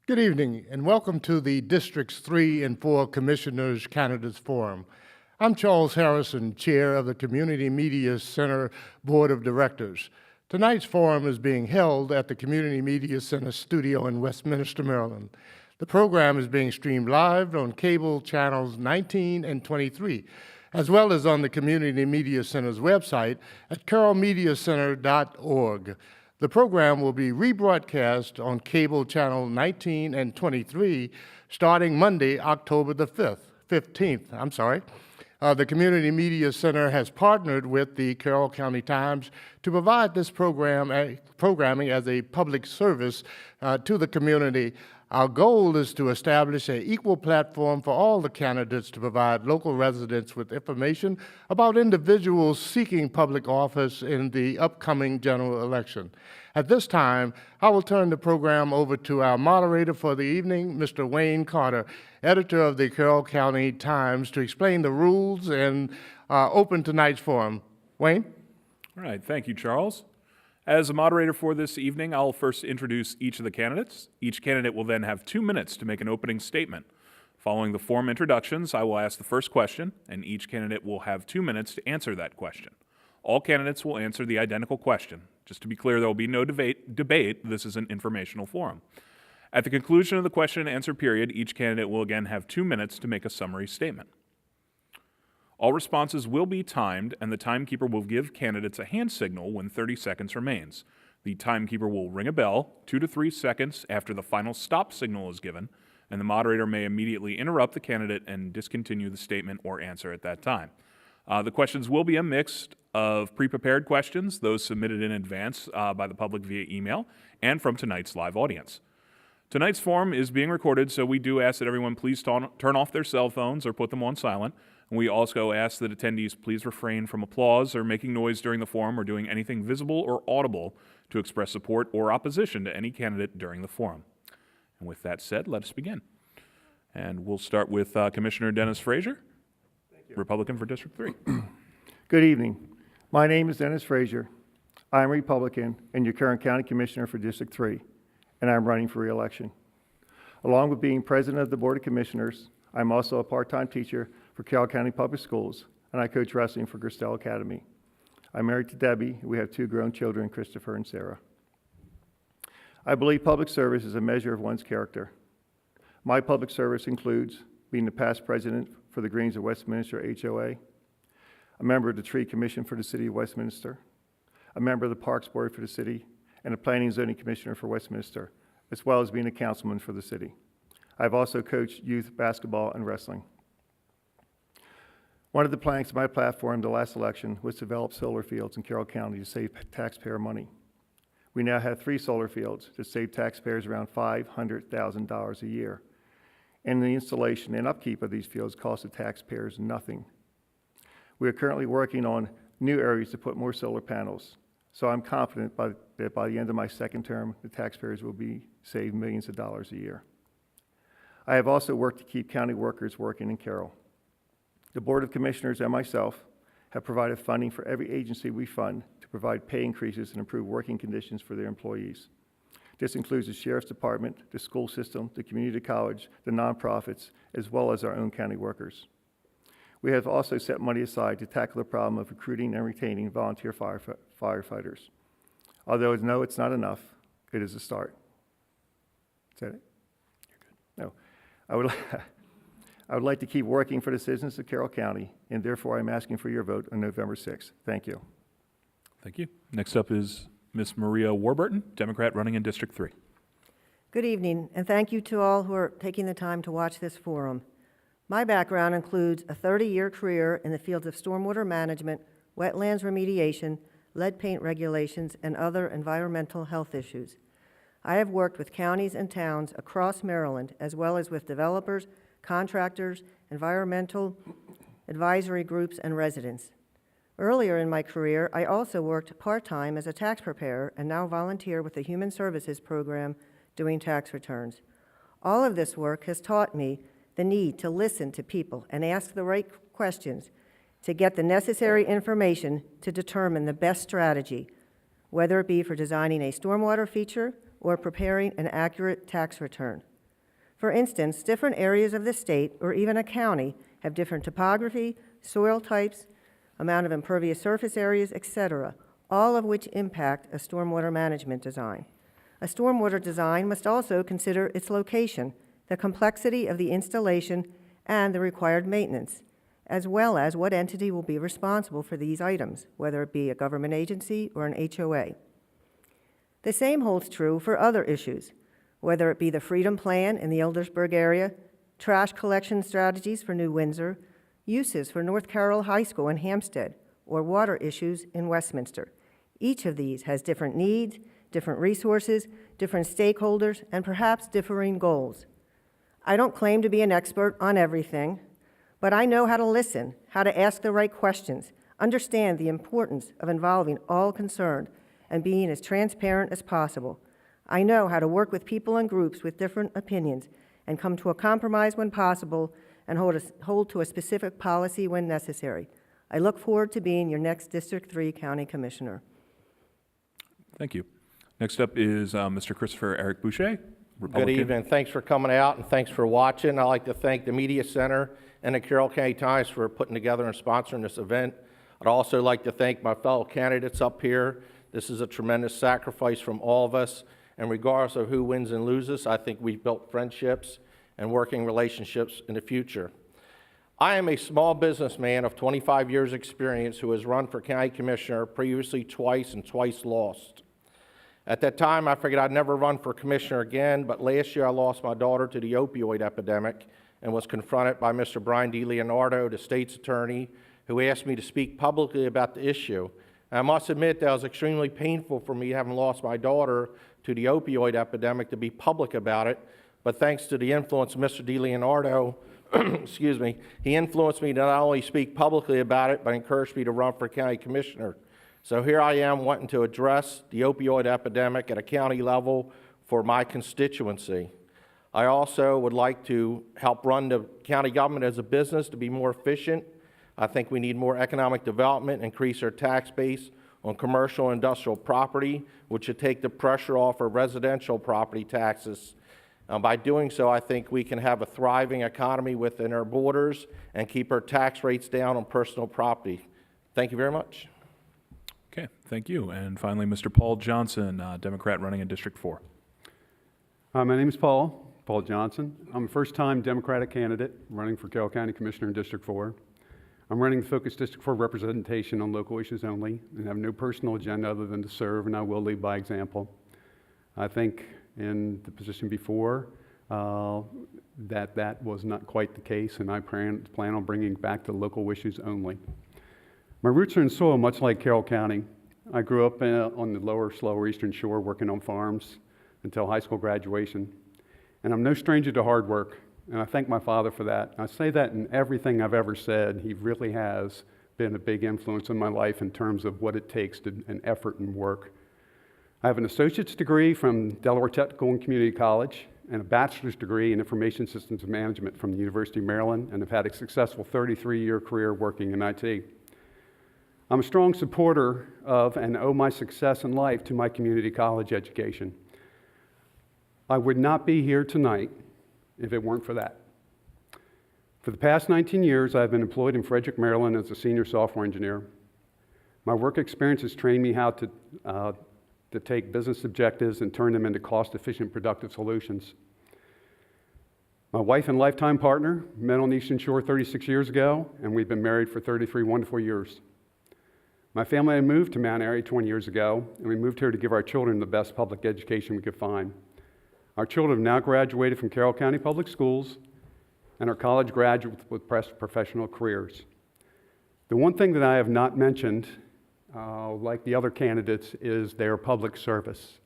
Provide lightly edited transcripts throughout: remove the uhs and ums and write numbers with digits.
Good evening, and welcome to the Districts 3 and 4 Commissioners Candidates Forum. I'm Charles Harrison, Chair of the Community Media Center Board of Directors. Tonight's forum is being held at the Community Media Center studio in Westminster, Maryland. The program is being streamed live on cable channels 19 and 23, as well as on the Community Media Center's website at carrollmediacenter.org. The program will be rebroadcast on cable channel 19 and 23 starting Monday, October the 15th. The Community Media Center has partnered with the Carroll County Times to provide this programming as a public service to the community. Our goal is to establish an equal platform for all the candidates to provide local residents with information about individuals seeking public office in the upcoming general election. At this time, I will turn the program over to our moderator for the evening, Mr. Wayne Carter, editor of the Carroll County Times, to explain the rules and open tonight's forum. Wayne? All right, thank you, Charles. As a moderator for this evening, I'll first introduce each of the candidates. Each candidate will then have 2 minutes to make an opening statement. Following the forum introductions, I will ask the first question, and each candidate will have 2 minutes to answer that question. All candidates will answer the identical question. Just to be clear, there will be no debate. This is an informational forum. At the conclusion of the question and answer period, each candidate will again have 2 minutes to make a summary statement. All responses will be timed, and the timekeeper will give candidates a hand signal when 30 seconds remains. The timekeeper will ring a bell 2 to 3 seconds after the final stop signal is given, and the moderator may immediately interrupt the candidate and discontinue the statement or answer at that time. The questions will be a mix of pre-prepared questions, those submitted in advance by the public via email, and from tonight's live audience. Tonight's forum is being recorded, so we do ask that everyone please turn off their cell phones or put them on silent. And we also ask that attendees please refrain from applause or making noise during the forum or doing anything visible or audible to express support or opposition to any candidate during the forum. And with that said, let us begin. And we'll start with Commissioner Dennis Frazier, Republican for District 3. Good evening. My name is Dennis Frazier. I'm a Republican and your current County Commissioner for District 3, and I'm running for re-election. Along with being President of the Board of Commissioners, I'm also a part-time teacher for Carroll County Public Schools, and I coach wrestling for Gerstel Academy. I'm married to Debbie. We have 2 grown children, Christopher and Sarah. I believe public service is a measure of one's character. My public service includes being the past president for the Greens of Westminster HOA, a member of the Tree Commission for the City of Westminster, a member of the Parks Board for the city, and a Planning and Zoning Commissioner for Westminster, as well as being a councilman for the city. I've also coached youth basketball and wrestling. One of the planks of my platform the last election was to develop solar fields in Carroll County to save taxpayer money. We now have 3 solar fields that save taxpayers around $500,000 a year. And the installation and upkeep of these fields costs the taxpayers nothing. We are currently working on new areas to put more solar panels. So I'm confident that by the end of my second term, the taxpayers will be saved millions of dollars a year. I have also worked to keep county workers working in Carroll. The Board of Commissioners and myself have provided funding for every agency we fund to provide pay increases and improve working conditions for their employees. This includes the Sheriff's Department, the school system, the community college, the nonprofits, as well as our own county workers. We have also set money aside to tackle the problem of recruiting and retaining volunteer firefighters. Although no, it's not enough, it is a start. Is that it? You're good. No. I would like to keep working for the citizens of Carroll County, and therefore I'm asking for your vote on November 6th. Thank you. Thank you. Next up is Ms. Maria Warburton, Democrat running in District 3. Good evening, and thank you to all who are taking the time to watch this forum. My background includes a 30-year career in the fields of stormwater management, wetlands remediation, lead paint regulations, and other environmental health issues. I have worked with counties and towns across Maryland, as well as with developers, contractors, environmental advisory groups, and residents. Earlier in my career, I also worked part-time as a tax preparer and now volunteer with the Human Services Program doing tax returns. All of this work has taught me the need to listen to people and ask the right questions to get the necessary information to determine the best strategy, whether it be for designing a stormwater feature or preparing an accurate tax return. For instance, different areas of the state, or even a county, have different topography, soil types, amount of impervious surface areas, etc., all of which impact a stormwater management design. A stormwater design must also consider its location, the complexity of the installation, and the required maintenance, as well as what entity will be responsible for these items, whether it be a government agency or an HOA. The same holds true for other issues, whether it be the Freedom Plan in the Eldersburg area, trash collection strategies for New Windsor, uses for North Carroll High School in Hampstead, or water issues in Westminster. Each of these has different needs, different resources, different stakeholders, and perhaps differing goals. I don't claim to be an expert on everything, but I know how to listen, how to ask the right questions, understand the importance of involving all concerned, and being as transparent as possible. I know how to work with people and groups with different opinions and come to a compromise when possible and hold to a specific policy when necessary. I look forward to being your next District 3 County Commissioner. Thank you. Next up is Mr. Christopher Eric Bouchat, Republican. Good evening. Thanks for coming out and thanks for watching. I'd like to thank the Media Center and the Carroll County Times for putting together and sponsoring this event. I'd also like to thank my fellow candidates up here. This is a tremendous sacrifice from all of us, and regardless of who wins and loses, I think we've built friendships and working relationships in the future. I am a small businessman of 25 years experience who has run for county commissioner previously twice and twice lost. At that time, I figured I'd never run for commissioner again, but last year I lost my daughter to the opioid epidemic and was confronted by Mr. Brian DiLeonardo, the state's attorney, who asked me to speak publicly about the issue. And I must admit that it was extremely painful for me, having lost my daughter to the opioid epidemic, to be public about it. But thanks to the influence of Mr. DiLeonardo, excuse me, he influenced me to not only speak publicly about it, but encouraged me to run for county commissioner. So here I am wanting to address the opioid epidemic at a county level for my constituency. I also would like to help run the county government as a business to be more efficient. I think we need more economic development, increase our tax base on commercial and industrial property, which would take the pressure off of residential property taxes. By doing so, I think we can have a thriving economy within our borders and keep our tax rates down on personal property. Thank you very much. Okay, thank you. And finally, Mr. Paul Johnson, Democrat running in District 4. My name is Paul Johnson. I'm a first-time Democratic candidate running for Carroll County Commissioner in District 4. I'm running to focus District 4 representation on local issues only and have no personal agenda other than to serve, and I will lead by example. I think in the position before that was not quite the case, and I plan on bringing back the local issues only. My roots are in soil much like Carroll County. I grew up on the slower Eastern Shore working on farms until high school graduation. And I'm no stranger to hard work, and I thank my father for that. I say that in everything I've ever said. He really has been a big influence in my life in terms of what it takes and effort and work. I have an associate's degree from Delaware Technical and Community College and a bachelor's degree in Information Systems Management from the University of Maryland, and have had a successful 33-year career working in IT. I'm a strong supporter of and owe my success in life to my community college education. I would not be here tonight if it weren't for that. For the past 19 years, I've been employed in Frederick, Maryland as a senior software engineer. My work experience has trained me how to take business objectives and turn them into cost-efficient, productive solutions. My wife and lifetime partner met on the Eastern Shore 36 years ago, and we've been married for 33 wonderful years. My family had moved to Mount Airy 20 years ago, and we moved here to give our children the best public education we could find. Our children have now graduated from Carroll County Public Schools and are college graduates with professional careers. The one thing that I have not mentioned, like the other candidates, is their public service.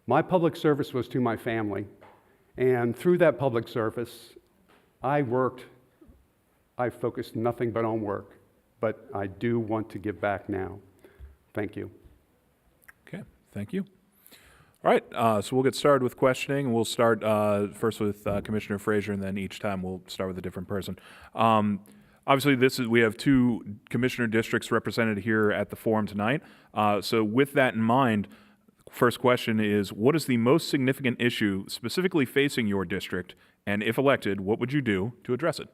My public service was to my family, and through that public service, I focused nothing but on work, but I do want to give back now. Thank you. Okay, thank you. All right, so we'll get started with questioning. We'll start first with Commissioner Frazier, and then each time we'll start with a different person. Obviously, we have two commissioner districts represented here at the forum tonight. So with that in mind, First question is, what is the most significant issue specifically facing your district? And if elected, what would you do to address it?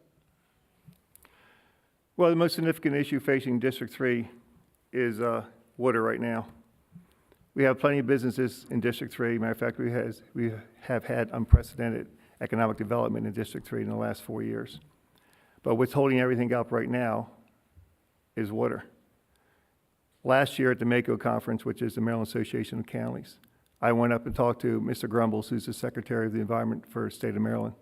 Well, the most significant issue facing District 3 is water right now. We have plenty of businesses in District 3. Matter of fact, we have had unprecedented economic development in District 3 in the last 4 years. But what's holding everything up right now is water. Last year at the MACO conference, which is the Maryland Association of Counties, I went up and talked to Mr. Grumbles, who's the Secretary of the Environment for the state of Maryland,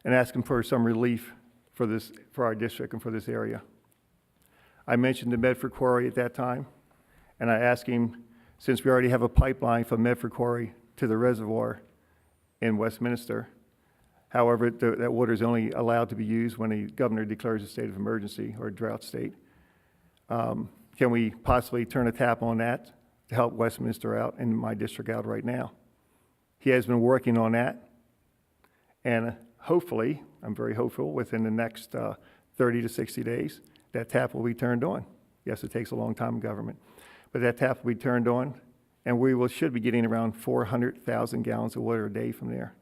and asked him for some relief for our district and for this area. I mentioned the Medford Quarry at that time, and I asked him, since we already have a pipeline from Medford Quarry to the reservoir in Westminster, however, that water is only allowed to be used when the governor declares a state of emergency or a drought state. Can we possibly turn a tap on that to help Westminster out and my district out right now? He has been working on that, and hopefully, I'm very hopeful, within the next 30 to 60 days, that tap will be turned on. Yes, it takes a long time in government, but that tap will be turned on, and we should be getting around 400,000 gallons of water a day from there.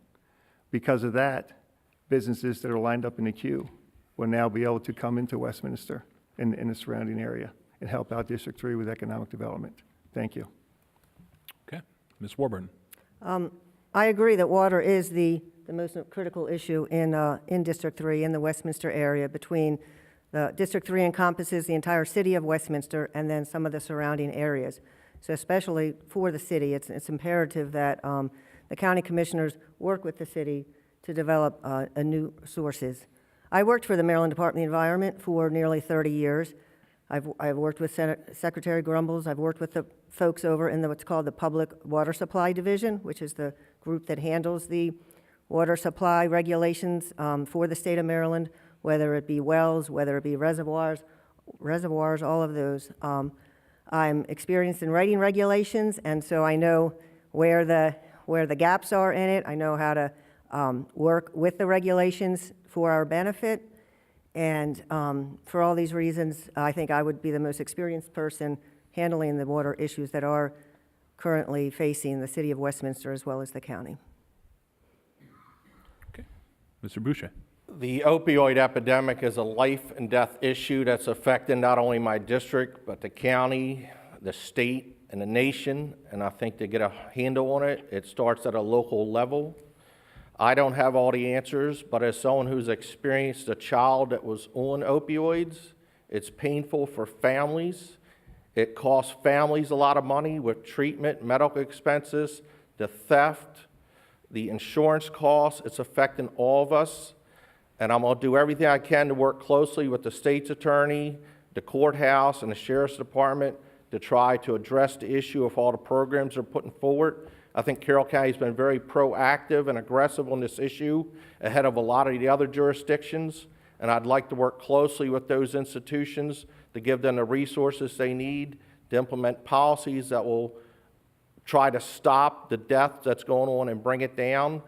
Because of that, businesses that are lined up in the queue will now be able to come into Westminster in the surrounding area and help out District 3 with economic development. Thank you. Okay. Ms. Warburton. I agree that water is the most critical issue in District 3 in the Westminster area. Between the District 3 encompasses the entire city of Westminster and then some of the surrounding areas. So especially for the city, it's imperative that the county commissioners work with the city to develop new sources. I worked for the Maryland Department of the Environment for nearly 30 years. I've worked with Secretary Grumbles. I've worked with the folks over in what's called the Public Water Supply Division, which is the group that handles the water supply regulations for the state of Maryland, whether it be wells, whether it be reservoirs, all of those. I'm experienced in writing regulations, and so I know where the gaps are in it. I know how to work with the regulations for our benefit. And for all these reasons, I think I would be the most experienced person handling the water issues that are currently facing the city of Westminster as well as the county. Okay. Mr. Bouchat. The opioid epidemic is a life and death issue that's affecting not only my district, but the county, the state, and the nation. And I think to get a handle on it, it starts at a local level. I don't have all the answers, but as someone who's experienced a child that was on opioids, it's painful for families. It costs families a lot of money with treatment, medical expenses, the theft, the insurance costs. It's affecting all of us. And I'm going to do everything I can to work closely with the state's attorney, the courthouse, and the sheriff's department to try to address the issue of all the programs they're putting forward. I think Carroll County has been very proactive and aggressive on this issue ahead of a lot of the other jurisdictions, and I'd like to work closely with those institutions to give them the resources they need to implement policies that will try to stop the death that's going on and bring it down.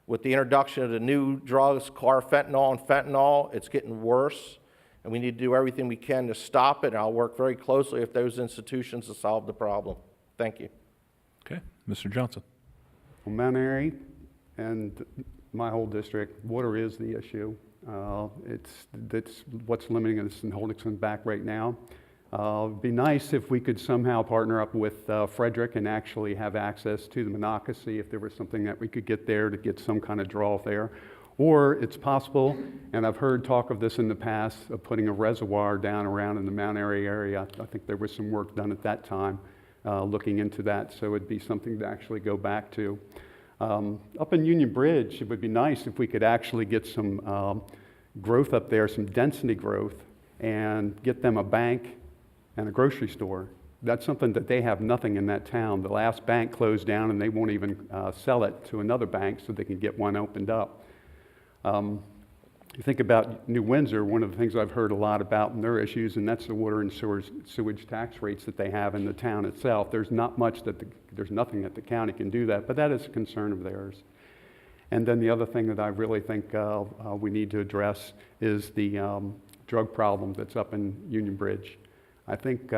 With the introduction of the new drugs, carfentanil and fentanyl, it's getting worse, and we need to do everything we can to stop it, and I'll work very closely with those institutions to solve the problem. Thank you. Okay. Mr. Johnson. Well, Mount Airy and my whole district, water is the issue. That's what's limiting us and holding us back right now. It'd be nice if we could somehow partner up with Frederick and actually have access to the Monocacy if there was something that we could get there to get some kind of draw there. Or it's possible, and I've heard talk of this in the past, of putting a reservoir down around in the Mount Airy area. I think there was some work done at that time looking into that, so it'd be something to actually go back to. Up in Union Bridge, it would be nice if we could actually get some growth up there, some density growth, and get them a bank and a grocery store. That's something that they have nothing in that town. The last bank closed down and they won't even sell it to another bank so they can get one opened up. You think about New Windsor, one of the things I've heard a lot about in their issues, and that's the water and sewage tax rates that they have in the town itself. There's nothing that the county can do that, but that is a concern of theirs. And then the other thing that I really think we need to address is the drug problem that's up in Union Bridge. I think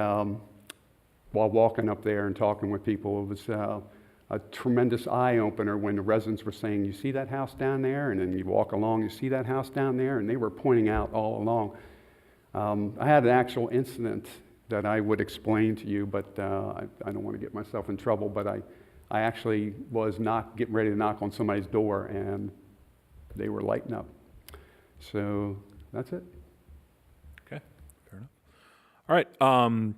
while walking up there and talking with people, it was a tremendous eye-opener when the residents were saying, you see that house down there? And then you walk along, you see that house down there? And they were pointing out all along. I had an actual incident that I would explain to you, but I don't want to get myself in trouble, but I actually was getting ready to knock on somebody's door, and they were lighting up. So that's it. Okay, fair enough. All right.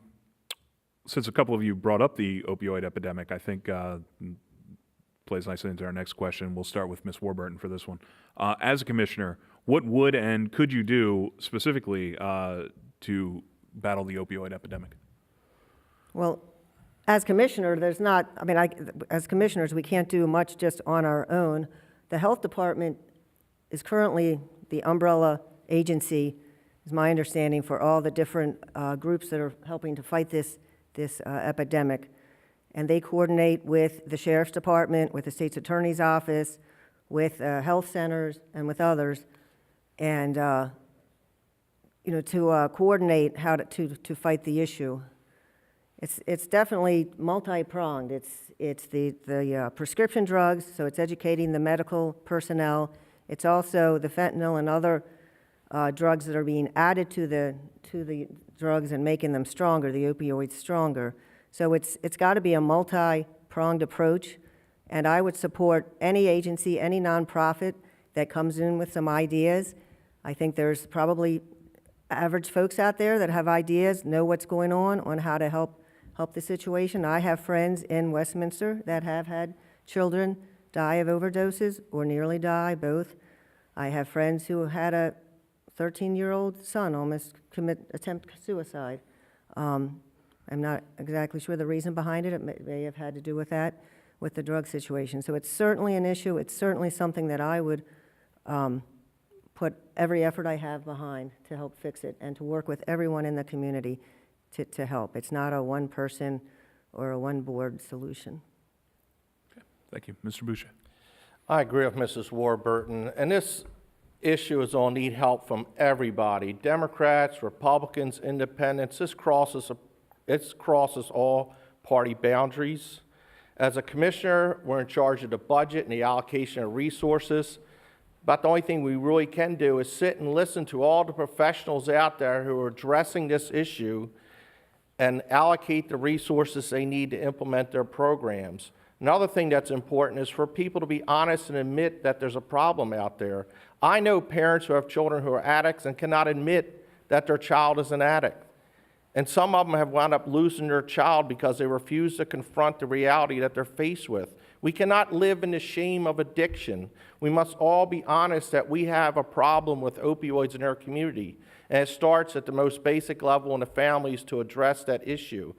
Since a couple of you brought up the opioid epidemic, I think plays nicely into our next question. We'll start with Ms. Warburton for this one. As a commissioner, what would and could you do specifically to battle the opioid epidemic? Well, as commissioner, there's not, as commissioners, we can't do much just on our own. The health department is currently the umbrella agency, is my understanding, for all the different groups that are helping to fight this epidemic. And they coordinate with the sheriff's department, with the state's attorney's office, with health centers, and with others, and to coordinate how to fight the issue. It's definitely multi-pronged. It's the prescription drugs, so it's educating the medical personnel. It's also the fentanyl and other drugs that are being added to the drugs and making them stronger, the opioids stronger. So it's got to be a multi-pronged approach, and I would support any agency, any nonprofit that comes in with some ideas. I think there's probably average folks out there that have ideas, know what's going on how to help the situation. I have friends in Westminster that have had children die of overdoses or nearly die, both. I have friends who had a 13-year-old son almost attempt suicide. I'm not exactly sure the reason behind it. It may have had to do with that, with the drug situation. So it's certainly an issue. It's certainly something that I would put every effort I have behind to help fix it and to work with everyone in the community to help. It's not a one-person or a one-board solution. Okay, thank you. Mr. Bouchat. I agree with Mrs. Warburton, and this issue is going to need help from everybody, Democrats, Republicans, Independents. This crosses all party boundaries. As a commissioner, we're in charge of the budget and the allocation of resources, but the only thing we really can do is sit and listen to all the professionals out there who are addressing this issue and allocate the resources they need to implement their programs. Another thing that's important is for people to be honest and admit that there's a problem out there. I know parents who have children who are addicts and cannot admit that their child is an addict. And some of them have wound up losing their child because they refuse to confront the reality that they're faced with. We cannot live in the shame of addiction. We must all be honest that we have a problem with opioids in our community. And it starts at the most basic level in the families to address that issue.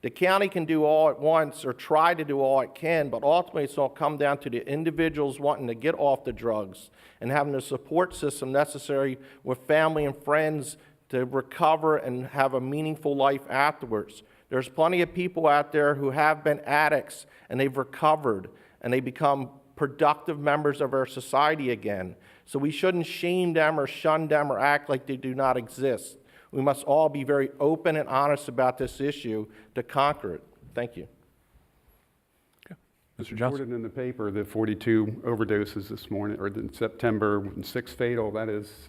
The county can do all at once or try to do all it can, but ultimately it's going to come down to the individuals wanting to get off the drugs and having the support system necessary with family and friends to recover and have a meaningful life afterwards. There's plenty of people out there who have been addicts and they've recovered and they become productive members of our society again. So we shouldn't shame them or shun them or act like they do not exist. We must all be very open and honest about this issue to conquer it. Thank you. Okay. Mr. Reported Johnson. in the paper the 42 overdoses this morning, or in September, 6 fatal. That is,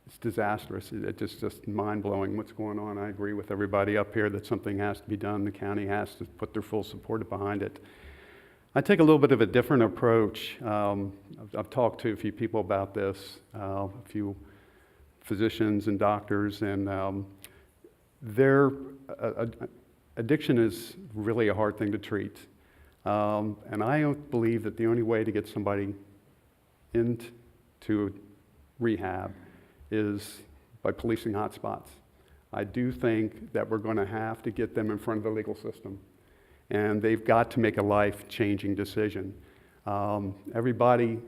it's disastrous. It's just mind-blowing what's going on. I agree with everybody up here that something has to be done. The county has to put their full support behind it. I take a little bit of a different approach. I've talked to a few people about this, a few physicians and doctors, and their addiction is really a hard thing to treat. And I don't believe that the only way to get somebody into rehab is by policing hotspots. I do think that we're going to have to get them in front of the legal system, and they've got to make a life-changing decision. Everybody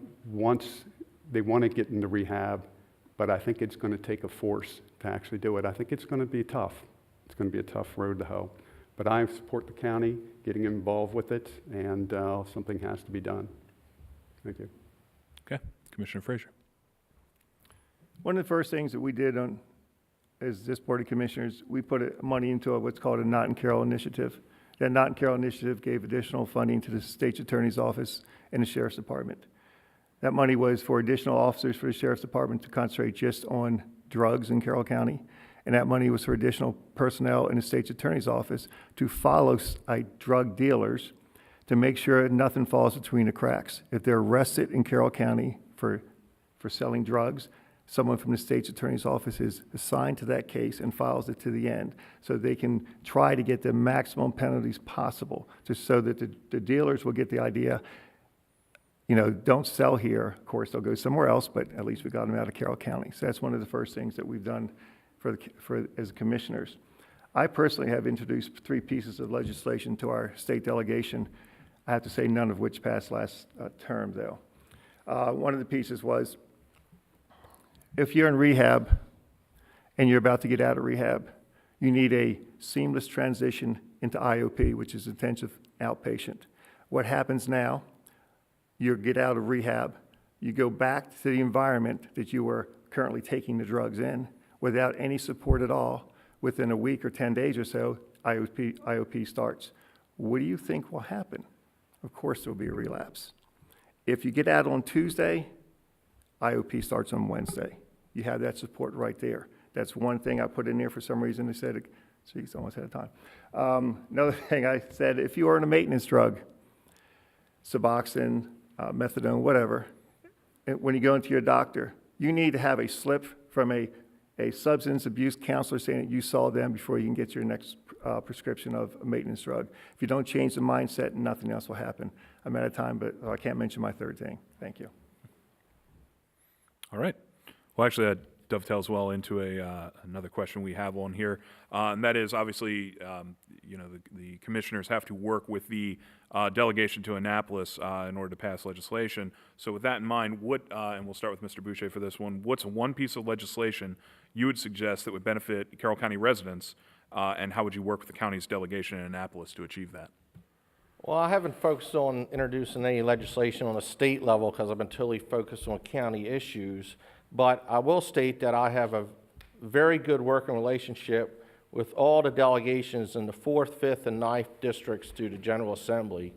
they want to get into rehab, but I think it's going to take a force to actually do it. I think it's going to be tough. It's going to be a tough road to hoe. But I support the county getting involved with it, and something has to be done. Thank you. Okay. Commissioner Frazier. One of the first things that we did as this Board of Commissioners, we put money into what's called a Not in Carroll initiative. That Not in Carroll initiative gave additional funding to the State's Attorney's Office and the Sheriff's Department. That money was for additional officers for the Sheriff's Department to concentrate just on drugs in Carroll County. And that money was for additional personnel in the State's Attorney's Office to follow drug dealers to make sure nothing falls between the cracks. If they're arrested in Carroll County for selling drugs, someone from the State's Attorney's Office is assigned to that case and files it to the end, so they can try to get the maximum penalties possible, just so that the dealers will get the idea, you know, don't sell here. Of course, they'll go somewhere else, but at least we got them out of Carroll County. So that's one of the first things that we've done as commissioners. I personally have introduced 3 pieces of legislation to our state delegation. I have to say none of which passed last term, though. One of the pieces was, if you're in rehab and you're about to get out of rehab, you need a seamless transition into IOP, which is intensive outpatient. What happens now, you get out of rehab, you go back to the environment that you were currently taking the drugs in without any support at all. Within a week or 10 days or so, IOP starts. What do you think will happen? Of course, there will be a relapse. If you get out on Tuesday, IOP starts on Wednesday. You have that support right there. That's one thing I put in there for some reason. They said, geez, almost out of time. Another thing I said, if you are on a maintenance drug, Suboxone, methadone, whatever, when you go into your doctor, you need to have a slip from a substance abuse counselor saying that you saw them before you can get your next prescription of a maintenance drug. If you don't change the mindset, nothing else will happen. I'm out of time, but I can't mention my third thing. Thank you. All right. Well, actually, that dovetails well into another question we have on here, and that is obviously, you know, the commissioners have to work with the delegation to Annapolis in order to pass legislation. So, with that in mind, and we'll start with Mr. Bouchat for this one. What's one piece of legislation you would suggest that would benefit Carroll County residents, and how would you work with the county's delegation in Annapolis to achieve that? Well, I haven't focused on introducing any legislation on a state level because I've been totally focused on county issues. But I will state that I have a very good working relationship with all the delegations in the 4th, 5th, and 9th districts to the General Assembly.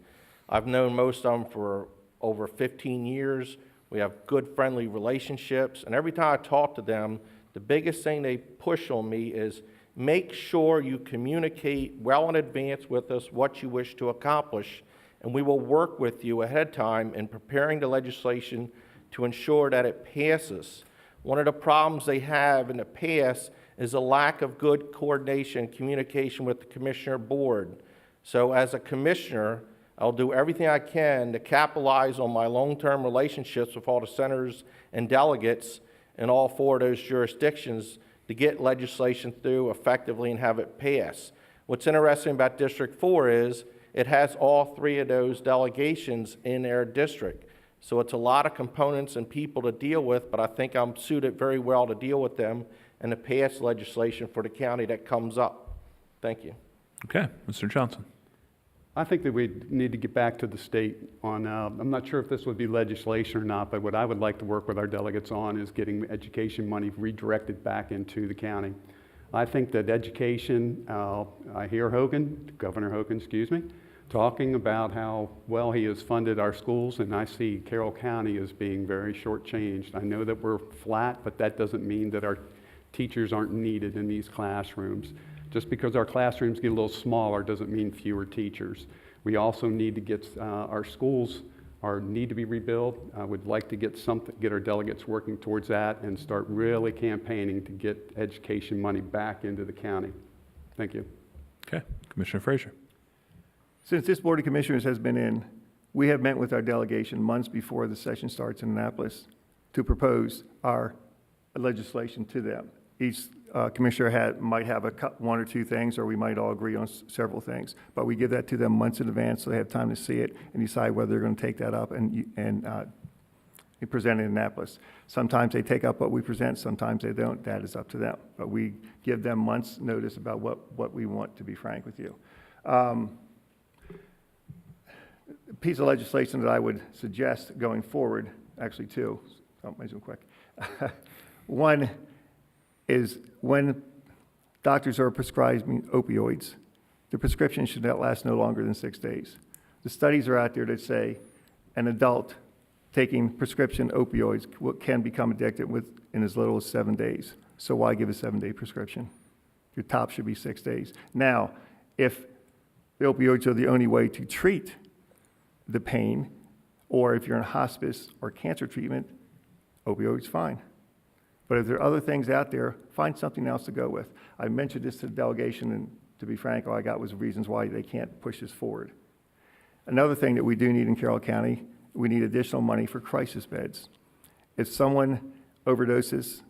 I've known most of them for over 15 years. We have good, friendly relationships. And every time I talk to them, the biggest thing they push on me is make sure you communicate well in advance with us what you wish to accomplish, and we will work with you ahead of time in preparing the legislation to ensure that it passes. One of the problems they have in the past is a lack of good coordination and communication with the Commissioner Board. So as a commissioner, I'll do everything I can to capitalize on my long-term relationships with all the senators and delegates in all 4 of those jurisdictions to get legislation through effectively and have it pass. What's interesting about District 4 is it has all 3 of those delegations in their district. So it's a lot of components and people to deal with, but I think I'm suited very well to deal with them and to pass legislation for the county that comes up. Thank you. Okay, Mr. Johnson. I think that we need to get back to the state on, I'm not sure if this would be legislation or not, but what I would like to work with our delegates on is getting education money redirected back into the county. I think that education, I hear Governor Hogan, talking about how well he has funded our schools, and I see Carroll County as being very shortchanged. I know that we're flat, but that doesn't mean that our teachers aren't needed in these classrooms. Just because our classrooms get a little smaller doesn't mean fewer teachers. We also need to get our schools need to be rebuilt. I would like to get our delegates working towards that and start really campaigning to get education money back into the county. Thank you. Okay, Commissioner Frazier. Since this Board of Commissioners has been in, we have met with our delegation months before the session starts in Annapolis to propose our legislation to them. Each commissioner might have 1 or 2 things, or we might all agree on several things. But we give that to them months in advance so they have time to see it and decide whether they're going to take that up and present it in Annapolis. Sometimes they take up what we present, sometimes they don't. That is up to them. But we give them months' notice about what we want, to be frank with you. A piece of legislation that I would suggest going forward, actually 2, so I'll make them quick. One, is when doctors are prescribing opioids, the prescription should not last no longer than 6 days. The studies are out there that say an adult taking prescription opioids can become addicted in as little as 7 days. So why give a 7-day prescription? Your top should be 6 days. Now, if the opioids are the only way to treat the pain, or if you're in hospice or cancer treatment, opioids, fine. But if there are other things out there, find something else to go with. I mentioned this to the delegation, and to be frank, all I got was reasons why they can't push this forward. Another thing that we do need in Carroll County, we need additional money for crisis beds. If someone overdoses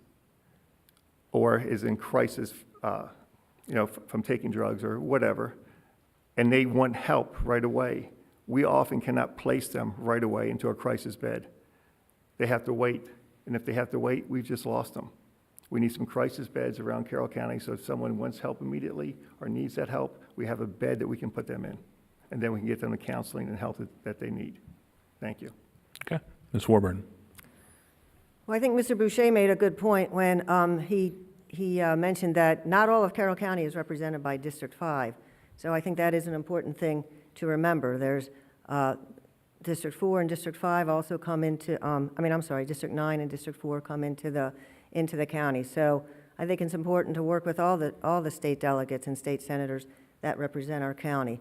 or is in crisis, from taking drugs or whatever, and they want help right away, we often cannot place them right away into a crisis bed. They have to wait, and if they have to wait, we've just lost them. We need some crisis beds around Carroll County, so if someone wants help immediately or needs that help, we have a bed that we can put them in, and then we can get them the counseling and help that they need. Thank you. Okay. Ms. Warburton. Well, I think Mr. Bouchat made a good point when he mentioned that not all of Carroll County is represented by District 5. So I think that is an important thing to remember. There's District 4 and District 5 also come into, District 9 and District 4 come into the county. So I think it's important to work with all the state delegates and state senators that represent our county.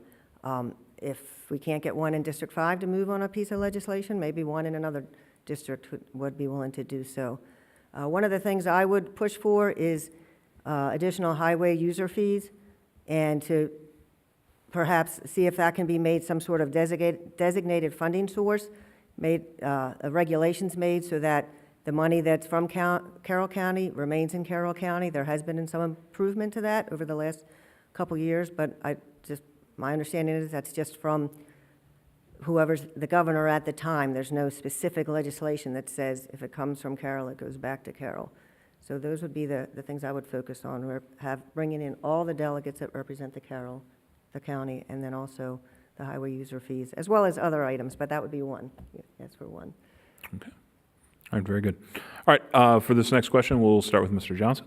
If we can't get one in District 5 to move on a piece of legislation, maybe one in another district would be willing to do so. One of the things I would push for is additional highway user fees, and to perhaps see if that can be made some sort of designated funding source, regulations made so that the money that's from Carroll County remains in Carroll County. There has been some improvement to that over the last couple years, but my understanding is that's just from whoever's the governor at the time. There's no specific legislation that says if it comes from Carroll, it goes back to Carroll. So those would be the things I would focus on, or bringing in all the delegates that represent the county, and then also the highway user fees, as well as other items, but that would be one. That's for one. Okay. All right, very good. All right, for this next question, we'll start with Mr. Johnson.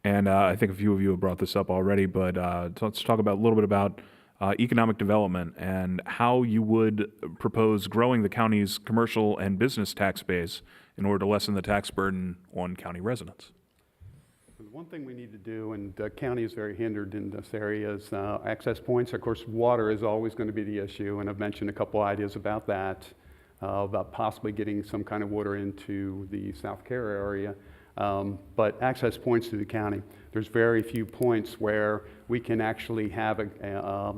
And I think a few of you have brought this up already, but let's talk a little bit about economic development and how you would propose growing the county's commercial and business tax base in order to lessen the tax burden on county residents. One thing we need to do, and the county is very hindered in this area, is access points. Of course, water is always going to be the issue, and I've mentioned a couple ideas about that, about possibly getting some kind of water into the South Care area. But access points to the county, there's very few points where we can actually have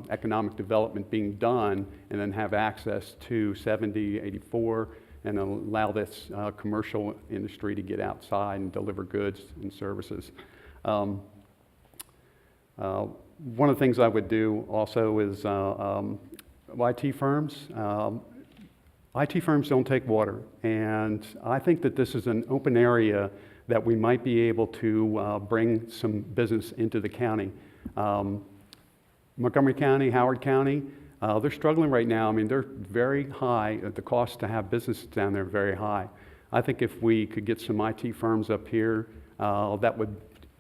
economic development being done and then have access to 70, 84, and allow this commercial industry to get outside and deliver goods and services. One of the things I would do also is IT firms. IT firms don't take water, and I think that this is an open area that we might be able to bring some business into the county. Montgomery County, Howard County, they're struggling right now. I mean, they're very high. The cost to have businesses down there are very high. I think if we could get some IT firms up here, that would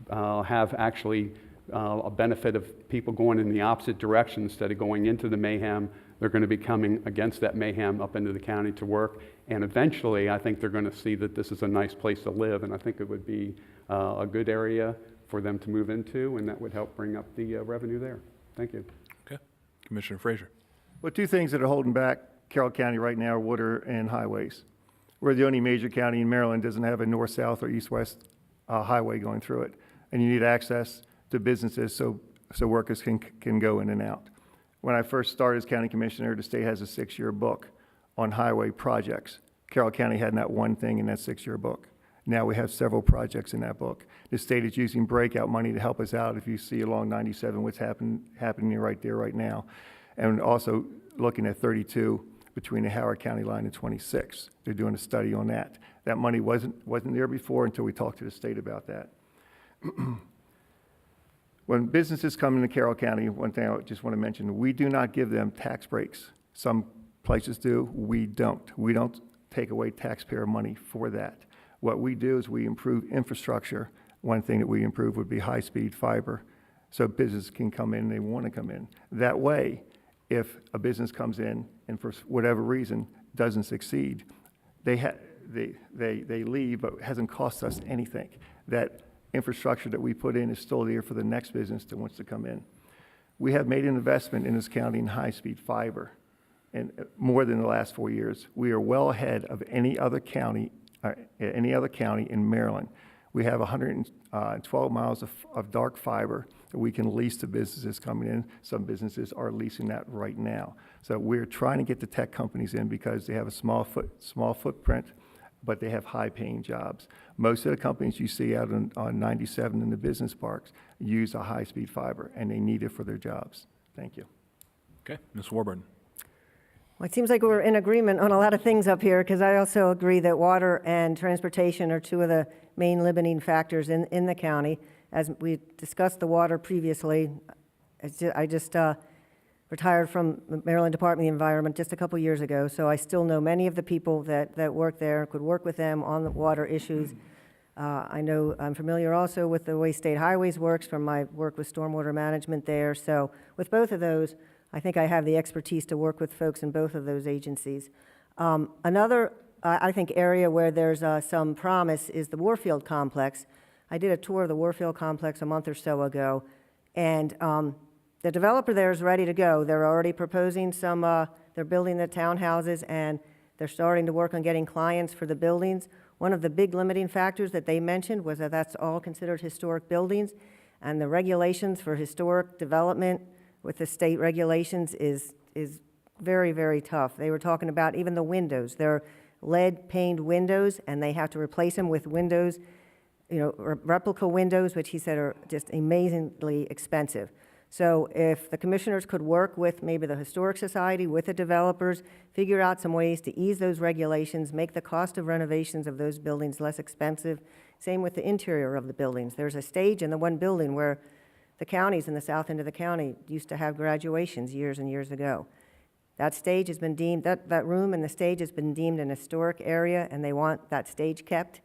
have actually a benefit of people going in the opposite direction instead of going into the mayhem. They're going to be coming against that mayhem up into the county to work. And eventually, I think they're going to see that this is a nice place to live. And I think it would be a good area for them to move into, and that would help bring up the revenue there. Thank you. Okay. Commissioner Frazier. Well, two things that are holding back Carroll County right now are water and highways. We're the only major county in Maryland that doesn't have a north-south or east-west highway going through it. And you need access to businesses so workers can go in and out. When I first started as county commissioner, the state has a 6-year book on highway projects. Carroll County had not one thing in that 6-year book. Now we have several projects in that book. The state is using breakout money to help us out. If you see along 97 what's happening right there right now. And also looking at 32 between the Howard County line and 26. They're doing a study on that. That money wasn't there before until we talked to the state about that. When businesses come into Carroll County, one thing I just want to mention, we do not give them tax breaks. Some places do, we don't. We don't take away taxpayer money for that. What we do is we improve infrastructure. One thing that we improve would be high-speed fiber, so business can come in and they want to come in. That way, if a business comes in and for whatever reason doesn't succeed, they leave, but it hasn't cost us anything. That infrastructure that we put in is still there for the next business that wants to come in. We have made an investment in this county in high-speed fiber, and more than the last 4 years. We are well ahead of any other county in Maryland. We have 112 miles of dark fiber that we can lease to businesses coming in. Some businesses are leasing that right now. So we're trying to get the tech companies in because they have a small footprint, but they have high-paying jobs. Most of the companies you see out on 97 in the business parks use a high-speed fiber, and they need it for their jobs. Thank you. Okay, Ms. Warburton. Well, it seems like we're in agreement on a lot of things up here, because I also agree that water and transportation are two of the main limiting factors in the county. As we discussed the water previously, I just retired from the Maryland Department of the Environment just a couple years ago, so I still know many of the people that work there, could work with them on the water issues. I know I'm familiar also with the way State Highways works from my work with stormwater management there. So with both of those, I think I have the expertise to work with folks in both of those agencies. Another, I think, area where there's some promise is the Warfield complex. I did a tour of the Warfield complex a month or so ago, and the developer there is ready to go. They're already proposing some, they're building the townhouses, and they're starting to work on getting clients for the buildings. One of the big limiting factors that they mentioned was that that's all considered historic buildings, and the regulations for historic development with the state regulations is very, very tough. They were talking about even the windows. They're lead-paned windows, and they have to replace them with windows, replica windows, which he said are just amazingly expensive. So if the commissioners could work with maybe the Historic Society, with the developers, figure out some ways to ease those regulations, make the cost of renovations of those buildings less expensive. Same with the interior of the buildings. There's a stage in the one building where the counties in the south end of the county used to have graduations years and years ago. That stage has been deemed, that room and the stage has been deemed an historic area, and they want that stage kept.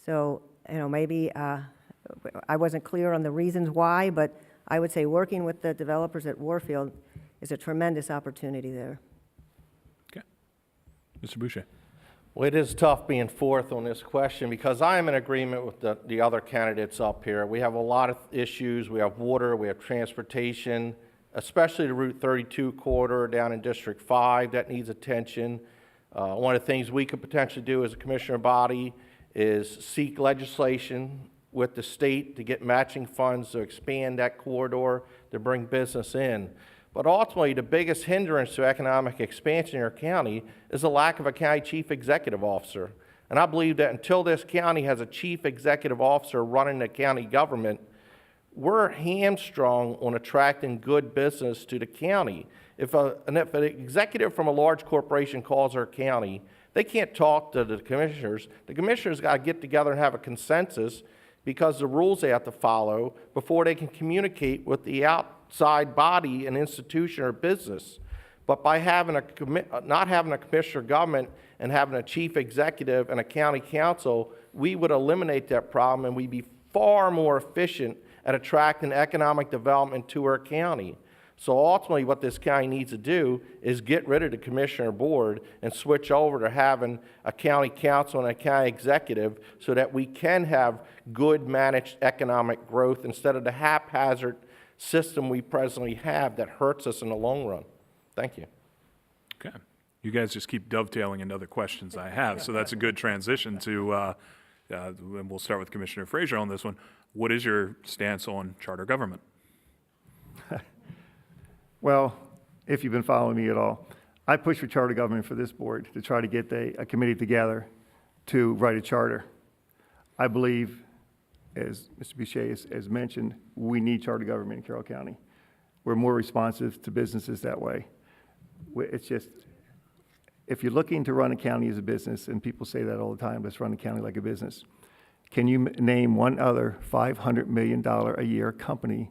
So, maybe I wasn't clear on the reasons why, but I would say working with the developers at Warfield is a tremendous opportunity there. Okay. Mr. Bouchat. Well, it is tough being fourth on this question because I am in agreement with the other candidates up here. We have a lot of issues. We have water, we have transportation, especially the Route 32 corridor down in District 5 that needs attention. One of the things we could potentially do as a commissioner body is seek legislation with the state to get matching funds to expand that corridor to bring business in. But ultimately, the biggest hindrance to economic expansion in our county is the lack of a county chief executive officer. And I believe that until this county has a chief executive officer running the county government, we're hamstrung on attracting good business to the county. If an executive from a large corporation calls our county, they can't talk to the commissioners. The commissioners got to get together and have a consensus because the rules they have to follow before they can communicate with the outside body and institution or business. But by having not having a commissioner of government and having a chief executive and a county council, we would eliminate that problem and we'd be far more efficient at attracting economic development to our county. So ultimately what this county needs to do is get rid of the commissioner board and switch over to having a county council and a county executive so that we can have good managed economic growth instead of the haphazard system we presently have that hurts us in the long run. Thank you. Okay. You guys just keep dovetailing into other questions I have, so that's a good transition to, and we'll start with Commissioner Frazier on this one. What is your stance on charter government? Well, if you've been following me at all, I pushed for charter government for this board to try to get a committee together to write a charter. I believe, as Mr. Bouchat has mentioned, we need charter government in Carroll County. We're more responsive to businesses that way. It's just, if you're looking to run a county as a business, and people say that all the time, let's run the county like a business, can you name one other $500 million a year company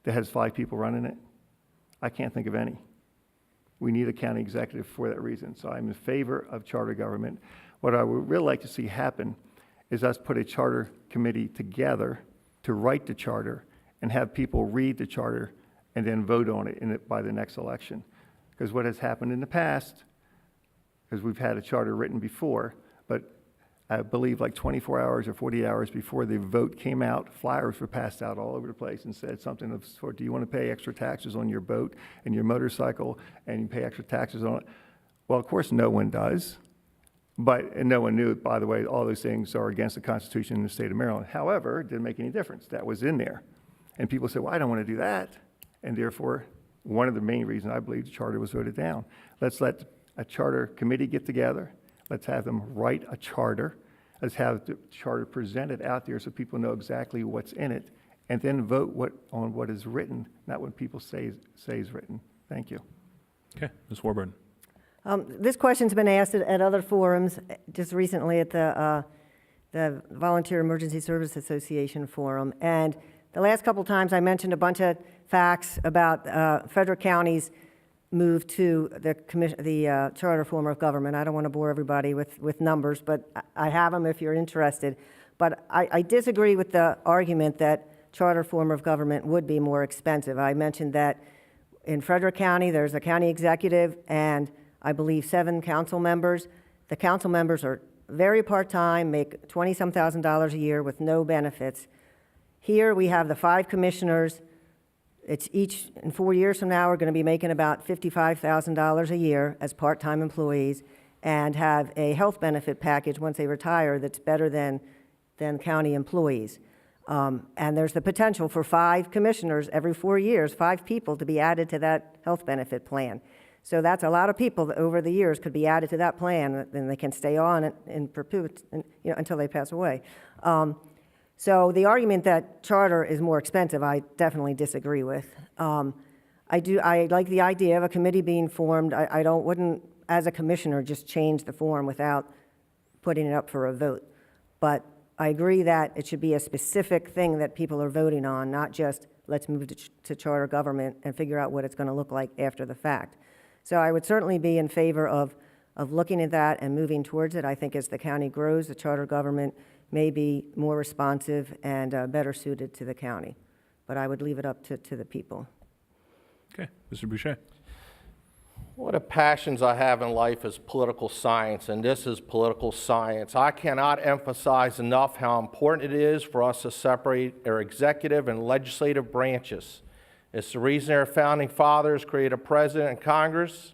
that has 5 people running it? I can't think of any. We need a county executive for that reason. So I'm in favor of charter government. What I would really like to see happen is us put a charter committee together to write the charter and have people read the charter and then vote on it by the next election. Because what has happened in the past, because we've had a charter written before, but I believe like 24 hours or 48 hours before the vote came out, flyers were passed out all over the place and said something of sort, do you want to pay extra taxes on your boat and your motorcycle, and you pay extra taxes on it? Well, of course, no one does. And no one knew, by the way, all those things are against the Constitution in the state of Maryland. However, it didn't make any difference. That was in there. And people said, well, I don't want to do that. And therefore, one of the main reasons I believe the charter was voted down. Let's let a charter committee get together. Let's have them write a charter. Let's have the charter presented out there so people know exactly what's in it, and then vote on what is written, not what people say is written. Thank you. Okay, Ms. Warburton. This question's been asked at other forums, just recently at the Volunteer Emergency Service Association forum. And the last couple times I mentioned a bunch of facts about Frederick County's move to the charter form of government. I don't want to bore everybody with numbers, but I have them if you're interested. But I disagree with the argument that charter form of government would be more expensive. I mentioned that in Frederick County, there's a county executive and I believe 7 council members. The council members are very part-time, make $20-some thousand a year with no benefits. Here we have the 5 commissioners. It's each, in 4 years from now, we're going to be making about $55,000 a year as part-time employees and have a health benefit package once they retire that's better than county employees. And there's the potential for 5 commissioners every 4 years, 5 people to be added to that health benefit plan. So that's a lot of people that over the years could be added to that plan, and they can stay on it in perpetuity, until they pass away. So the argument that charter is more expensive, I definitely disagree with. I like the idea of a committee being formed. I wouldn't, as a commissioner, just change the form without putting it up for a vote. But I agree that it should be a specific thing that people are voting on, not just let's move to charter government and figure out what it's going to look like after the fact. So I would certainly be in favor of looking at that and moving towards it. I think as the county grows, the charter government may be more responsive and better suited to the county. But I would leave it up to the people. Okay, Mr. Bouchat. One of the passions I have in life is political science, and this is political science. I cannot emphasize enough how important it is for us to separate our executive and legislative branches. It's the reason our founding fathers created a president and Congress,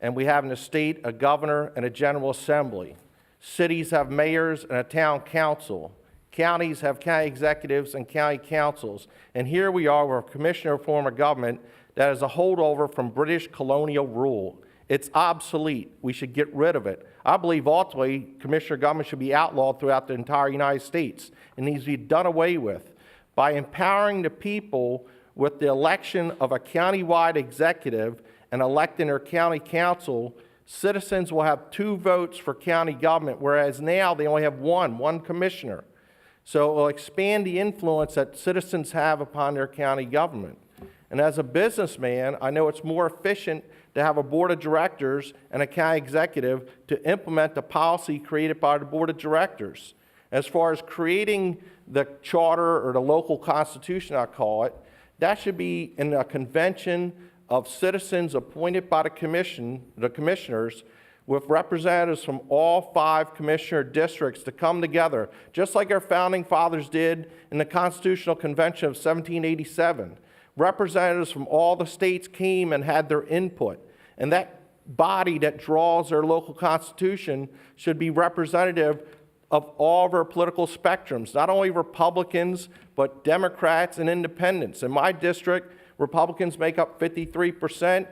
and we have in the state a governor and a general assembly. Cities have mayors and a town council. Counties have county executives and county councils. And here we are with a commissioner form of government that is a holdover from British colonial rule. It's obsolete. We should get rid of it. I believe ultimately commissioner government should be outlawed throughout the entire United States. It needs to be done away with. By empowering the people with the election of a countywide executive and electing their county council, citizens will have 2 votes for county government, whereas now they only have one commissioner. So it will expand the influence that citizens have upon their county government. And as a businessman, I know it's more efficient to have a board of directors and a county executive to implement the policy created by the board of directors. As far as creating the charter or the local constitution, I call it, that should be in a convention of citizens appointed by the commissioners, with representatives from all 5 commissioner districts to come together, just like our founding fathers did in the Constitutional Convention of 1787. Representatives from all the states came and had their input. And that body that draws their local constitution should be representative of all of our political spectrums, not only Republicans, but Democrats and independents. In my district, Republicans make up 53%,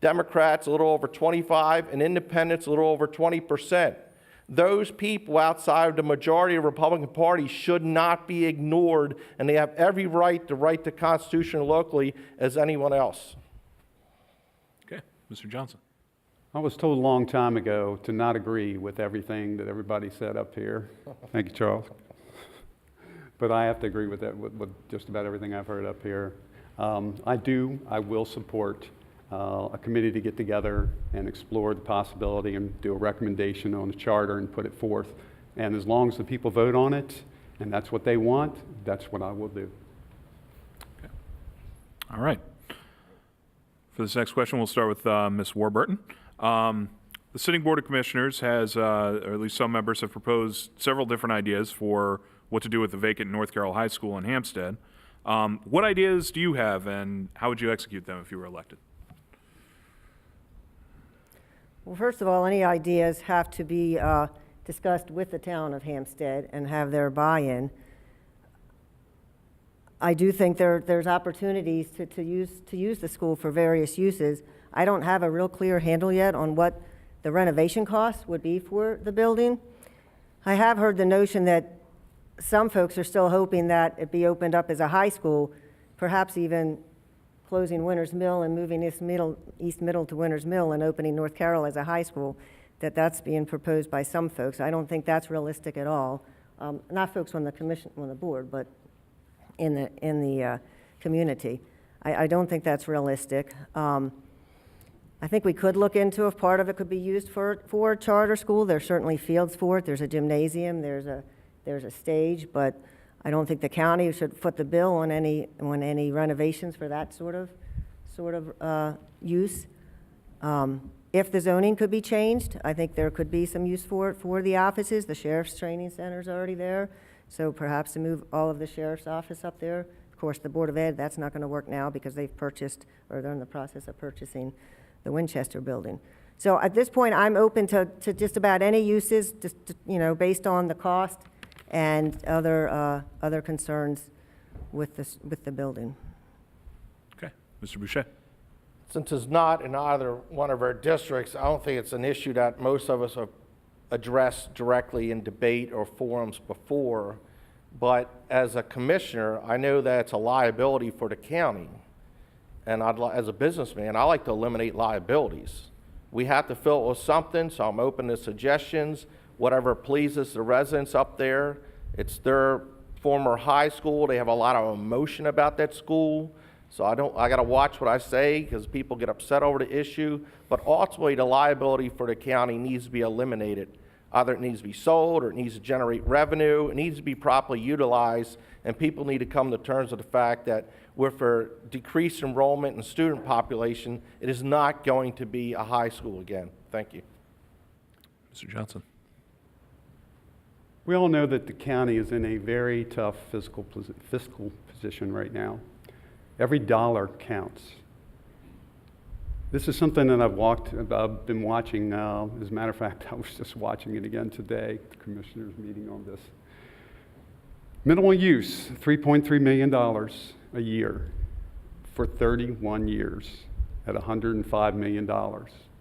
Democrats a little over 25%, and independents a little over 20%. Those people outside of the majority of the Republican Party should not be ignored, and they have every right to write the Constitution locally as anyone else. Okay, Mr. Johnson. I was told a long time ago to not agree with everything that everybody said up here. Thank you, Charles. But I have to agree with that, with just about everything I've heard up here. I will support a committee to get together and explore the possibility and do a recommendation on the charter and put it forth And as long as the people vote on it, and that's what they want, that's what I will do. All right. For this next question, we'll start with Ms. Warburton. The Sitting Board of Commissioners has, or at least some members have proposed several different ideas for what to do with the vacant North Carroll High School in Hampstead. What ideas do you have, and how would you execute them if you were elected? Well, first of all, any ideas have to be discussed with the town of Hampstead and have their buy-in. I do think there's opportunities to use the school for various uses. I don't have a real clear handle yet on what the renovation costs would be for the building. I have heard the notion that some folks are still hoping that it be opened up as a high school, perhaps even closing Winters Mill and moving East Middle to Winters Mill and opening North Carroll as a high school, that's being proposed by some folks. I don't think that's realistic at all. Not folks on the commission, on the board, but in the community. I don't think that's realistic. I think we could look into if part of it could be used for a charter school. There's certainly fields for it. There's a gymnasium, there's a stage, but I don't think the county should foot the bill on any renovations for that sort of use. If the zoning could be changed, I think there could be some use for it for the offices. The sheriff's training center's already there, so perhaps to move all of the sheriff's office up there. Of course, the Board of Ed, that's not going to work now because they've purchased, or they're in the process of purchasing the Winchester building. So at this point, I'm open to just about any uses, just based on the cost and other concerns with the building. Okay, Mr. Bouchat. Since it's not in either one of our districts, I don't think it's an issue that most of us have addressed directly in debate or forums before. But as a commissioner, I know that it's a liability for the county. And as a businessman, I like to eliminate liabilities. We have to fill it with something, so I'm open to suggestions, whatever pleases the residents up there. It's their former high school. They have a lot of emotion about that school. So I got to watch what I say because people get upset over the issue. But ultimately, the liability for the county needs to be eliminated. Either it needs to be sold or it needs to generate revenue. It needs to be properly utilized, and people need to come to terms with the fact that with a decreased enrollment and student population, it is not going to be a high school again. Thank you. Mr. Johnson. We all know that the county is in a very tough fiscal position right now. Every dollar counts. This is something that I've been watching now. As a matter of fact, I was just watching it again today, the commissioners meeting on this. Minimal use, $3.3 million a year for 31 years at $105 million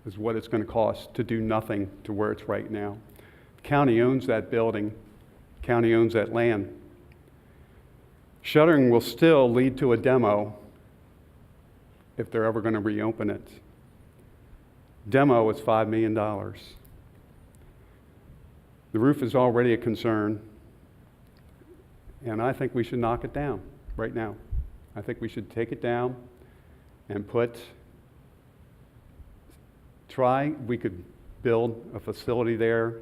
is what it's going to cost to do nothing to where it's right now. The county owns that building. The county owns that land. Shuttering will still lead to a demo if they're ever going to reopen it. Demo is $5 million. The roof is already a concern, and I think we should knock it down right now. I think we should take it down and we could build a facility there,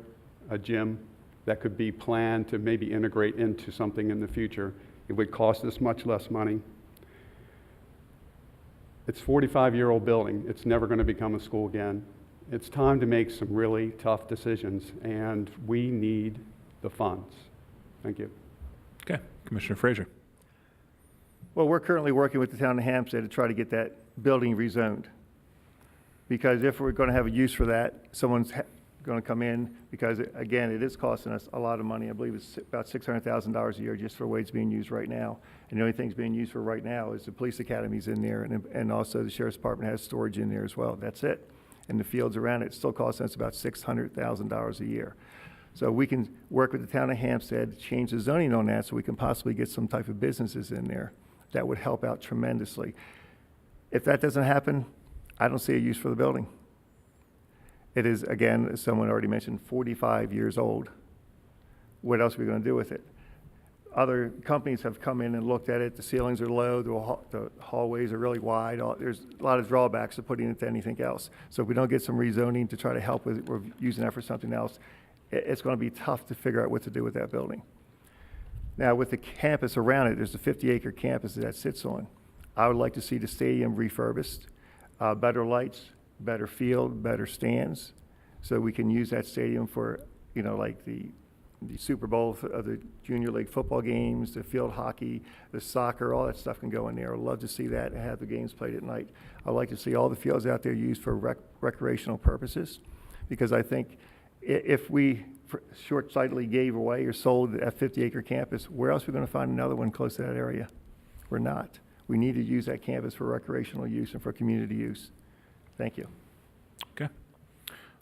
a gym that could be planned to maybe integrate into something in the future. It would cost us much less money. It's a 45-year-old building. It's never going to become a school again. It's time to make some really tough decisions, and we need the funds. Thank you. Okay, Commissioner Frazier. Well, we're currently working with the town of Hampstead to try to get that building rezoned. Because if we're going to have a use for that, someone's going to come in, because again, it is costing us a lot of money. I believe it's about $600,000 a year just for the way it's being used right now. And the only thing it's being used for right now is the police academy's in there, and also the sheriff's department has storage in there as well. That's it. And the fields around it still costing us about $600,000 a year. So we can work with the town of Hampstead to change the zoning on that so we can possibly get some type of businesses in there. That would help out tremendously. If that doesn't happen, I don't see a use for the building. It is, again, as someone already mentioned, 45 years old. What else are we going to do with it? Other companies have come in and looked at it. The ceilings are low. The hallways are really wide. There's a lot of drawbacks to putting it to anything else. So if we don't get some rezoning to try to help with it, we're using that for something else. it's going to be tough to figure out what to do with that building. Now, with the campus around it, there's a 50-acre campus that sits on. I would like to see the stadium refurbished, better lights, better field, better stands, so we can use that stadium for, like the Super Bowl of the Junior League football games, the field hockey, the soccer, all that stuff can go in there. I'd love to see that and have the games played at night. I'd like to see all the fields out there used for recreational purposes, because I think if we short-sightedly gave away or sold that 50-acre campus, where else are we going to find another one close to that area? We're not. We need to use that campus for recreational use and for community use. Thank you. Okay.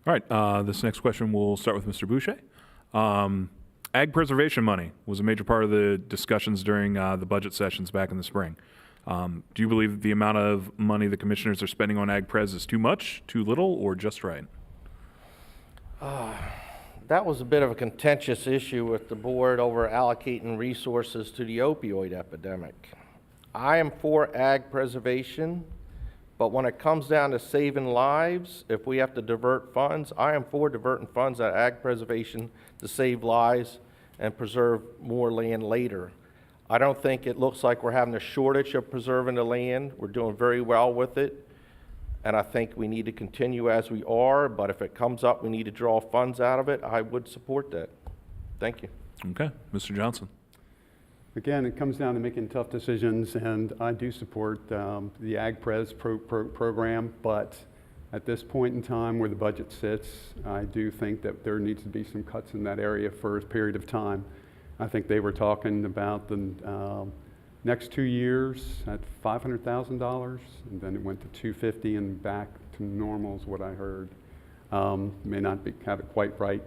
All right. This next question will start with Mr. Bouchat. Ag preservation money was a major part of the discussions during the budget sessions back in the spring. Do you believe that the amount of money the commissioners are spending on ag pres is too much, too little, or just right? That was a bit of a contentious issue with the board over allocating resources to the opioid epidemic. I am for ag preservation, but when it comes down to saving lives, if we have to divert funds, I am for diverting funds at ag preservation to save lives and preserve more land later. I don't think it looks like we're having a shortage of preserving the land. We're doing very well with it. And I think we need to continue as we are, but if it comes up, we need to draw funds out of it, I would support that. Thank you. Okay. Mr. Johnson. Again, it comes down to making tough decisions, and I do support the Ag Pres program, but at this point in time where the budget sits, I do think that there needs to be some cuts in that area for a period of time. I think they were talking about the next 2 years at $500,000, and then it went to $250,000 and back to normal is what I heard. May not have it quite right.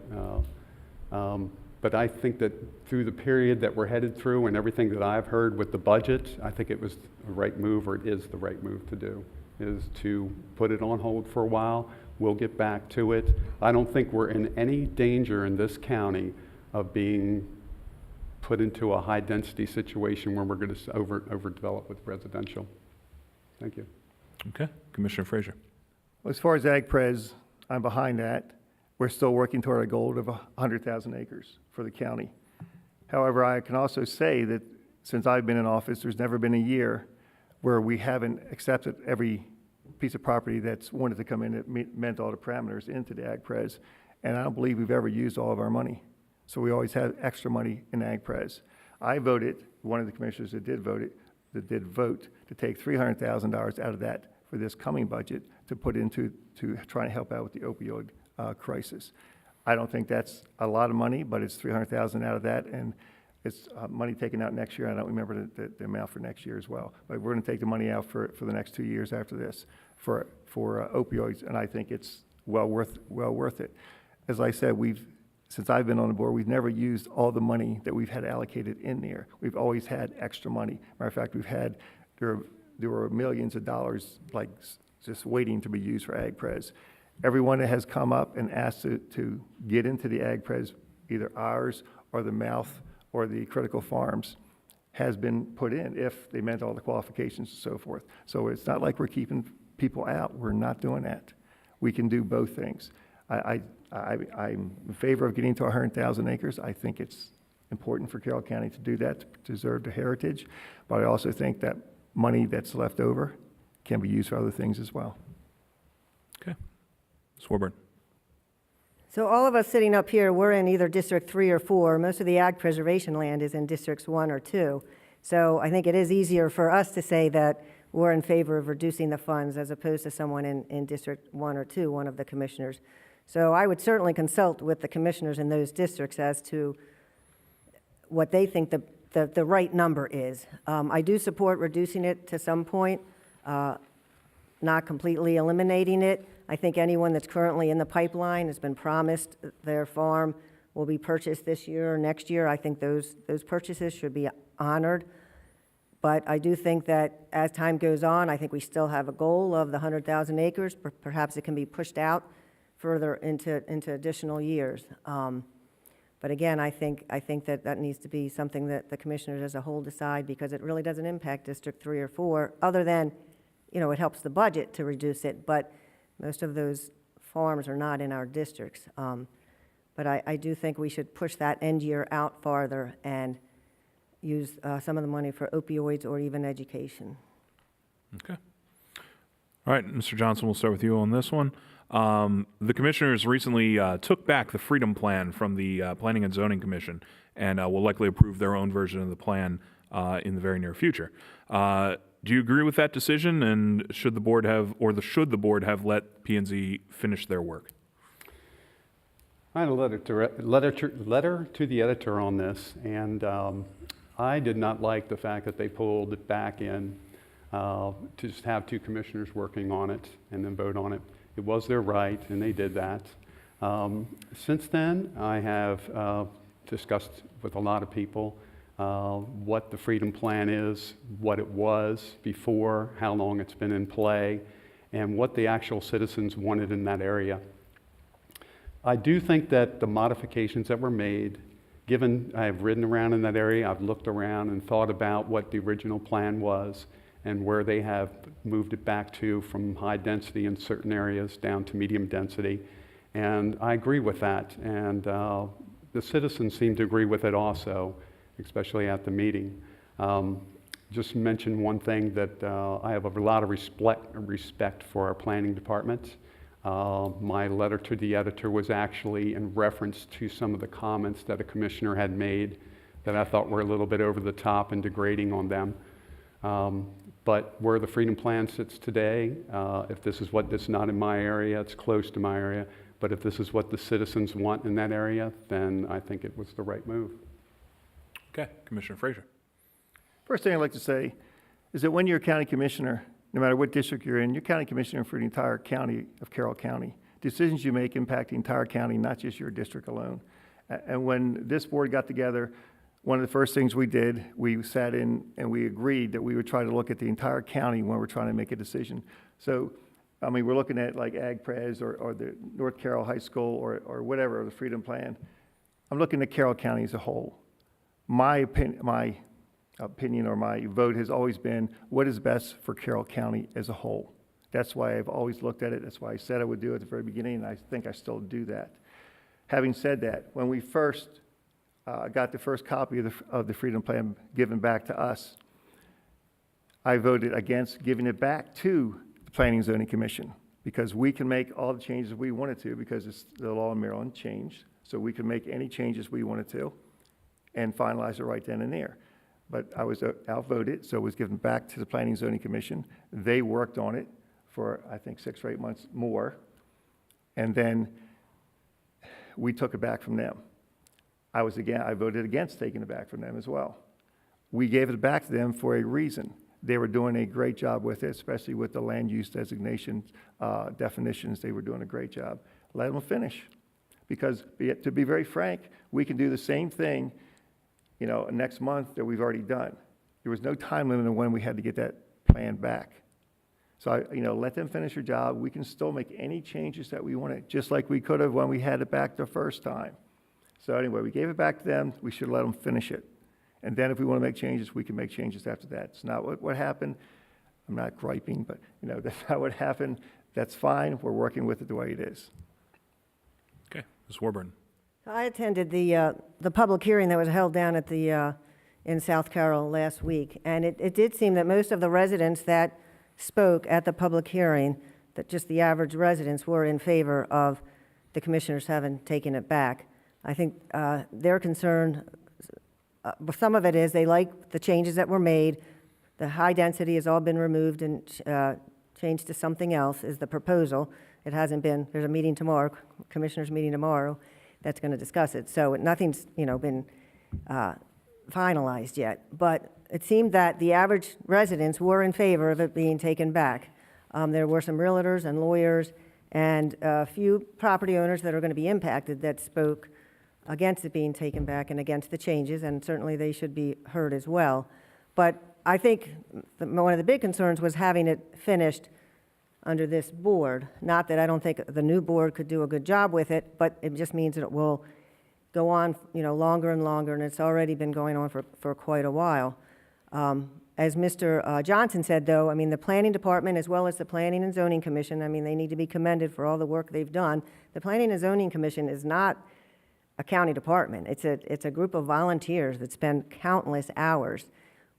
But I think that through the period that we're headed through and everything that I've heard with the budget, I think it was the right move, or it is the right move to do, is to put it on hold for a while. We'll get back to it. I don't think we're in any danger in this county of being put into a high-density situation where we're going to overdevelop with residential. Thank you. Okay. Commissioner Frazier. Well, as far as ag pres, I'm behind that. We're still working toward a goal of 100,000 acres for the county. However, I can also say that since I've been in office, there's never been a year where we haven't accepted every piece of property that's wanted to come in that met all the parameters into the ag pres. And I don't believe we've ever used all of our money. So we always have extra money in ag pres. I voted, one of the commissioners that did vote to take $300,000 out of that for this coming budget to put into trying to help out with the opioid crisis. I don't think that's a lot of money, but it's $300,000 out of that, and it's money taken out next year. I don't remember the amount for next year as well. But we're going to take the money out for the next 2 years after this for opioids, and I think it's well worth it. As I said, since I've been on the board, we've never used all the money that we've had allocated in there. We've always had extra money. Matter of fact, there were millions of dollars like just waiting to be used for ag pres. Everyone that has come up and asked to get into the ag pres, either ours or the mouth or the critical farms, has been put in if they met all the qualifications and so forth. So it's not like we're keeping people out. We're not doing that. We can do both things. I'm in favor of getting to 100,000 acres. I think it's important for Carroll County to do that, to preserve the heritage. But I also think that money that's left over can be used for other things as well. Okay. Ms. Warburton. So all of us sitting up here, we're in either District 3 or 4. Most of the ag preservation land is in Districts 1 or 2. So I think it is easier for us to say that we're in favor of reducing the funds as opposed to someone in District 1 or 2, one of the commissioners. So I would certainly consult with the commissioners in those districts as to what they think the right number is. I do support reducing it to some point, not completely eliminating it. I think anyone that's currently in the pipeline has been promised their farm will be purchased this year or next year. I think those purchases should be honored. But I do think that as time goes on, I think we still have a goal of the 100,000 acres. Perhaps it can be pushed out further into additional years. But again, I think that needs to be something that the commissioners as a whole decide, because it really doesn't impact District 3 or 4, other than, it helps the budget to reduce it, but most of those farms are not in our districts. but I do think we should push that end year out farther and use some of the money for opioids or even education. Okay. All right, Mr. Johnson, we'll start with you on this one. The commissioners recently took back the Freedom Plan from the Planning and Zoning Commission and will likely approve their own version of the plan in the very near future. Do you agree with that decision, and should the board have let P&Z finish their work? I had a letter to the editor on this, and I did not like the fact that they pulled it back in to just have two commissioners working on it and then vote on it. It was their right, and they did that. Since then, I have discussed with a lot of people what the Freedom Plan is, what it was before, how long it's been in play, and what the actual citizens wanted in that area. I do think that the modifications that were made, given I've ridden around in that area, I've looked around and thought about what the original plan was and where they have moved it back to from high density in certain areas down to medium density. And I agree with that. And the citizens seem to agree with it also, especially at the meeting. Just mention one thing that I have a lot of respect for our planning department. My letter to the editor was actually in reference to some of the comments that a commissioner had made that I thought were a little bit over the top and degrading on them. But where the Freedom Plan sits today, if this is what is not in my area, it's close to my area, but if this is what the citizens want in that area, then I think it was the right move. Okay, Commissioner Frazier. First thing I'd like to say is that when you're a county commissioner, no matter what district you're in, you're county commissioner for the entire county of Carroll County. Decisions you make impact the entire county, not just your district alone. And when this board got together, one of the first things we did, we sat in and we agreed that we would try to look at the entire county when we're trying to make a decision. So, I mean, we're looking at like Ag Pres or the North Carroll High School or whatever, the Freedom Plan. I'm looking at Carroll County as a whole. My opinion or my vote has always been what is best for Carroll County as a whole. That's why I've always looked at it. That's why I said I would do it at the very beginning, and I think I still do that. Having said that, when we first got the first copy of the Freedom Plan given back to us, I voted against giving it back to the Planning and Zoning Commission because we can make all the changes we wanted to because the law in Maryland changed, so we can make any changes we wanted to and finalize it right then and there. But I was outvoted, so it was given back to the Planning and Zoning Commission. They worked on it for, I think, 6 or 8 months more, and then we took it back from them. I voted against taking it back from them as well. We gave it back to them for a reason. They were doing a great job with it, especially with the land use designation definitions. They were doing a great job. Let them finish. Because to be very frank, we can do the same thing next month that we've already done. There was no time limit on when we had to get that plan back. So, let them finish their job. We can still make any changes that we wanted, just like we could have when we had it back the first time. So anyway, we gave it back to them. We should let them finish it. And then if we want to make changes, we can make changes after that. It's not what happened. I'm not griping, but, that's not what happened. That's fine. We're working with it the way it is. Okay, Ms. Warburton. I attended the public hearing that was held down at in South Carroll last week, and it did seem that most of the residents that spoke at the public hearing, that just the average residents were in favor of the commissioners having taken it back. I think their concern, some of it is they like the changes that were made. The high density has all been removed and changed to something else is the proposal. It hasn't been, there's a meeting tomorrow, commissioners meeting tomorrow, that's going to discuss it. So nothing's, been finalized yet. But it seemed that the average residents were in favor of it being taken back. There were some realtors and lawyers and a few property owners that are going to be impacted that spoke against it being taken back and against the changes, and certainly they should be heard as well. But I think one of the big concerns was having it finished under this board. Not that I don't think the new board could do a good job with it, but it just means that it will go on, longer and longer, and it's already been going on for quite a while. As Mr. Johnson said, though, the Planning Department as well as the Planning and Zoning Commission, they need to be commended for all the work they've done. The Planning and Zoning Commission is not a county department. It's a group of volunteers that spend countless hours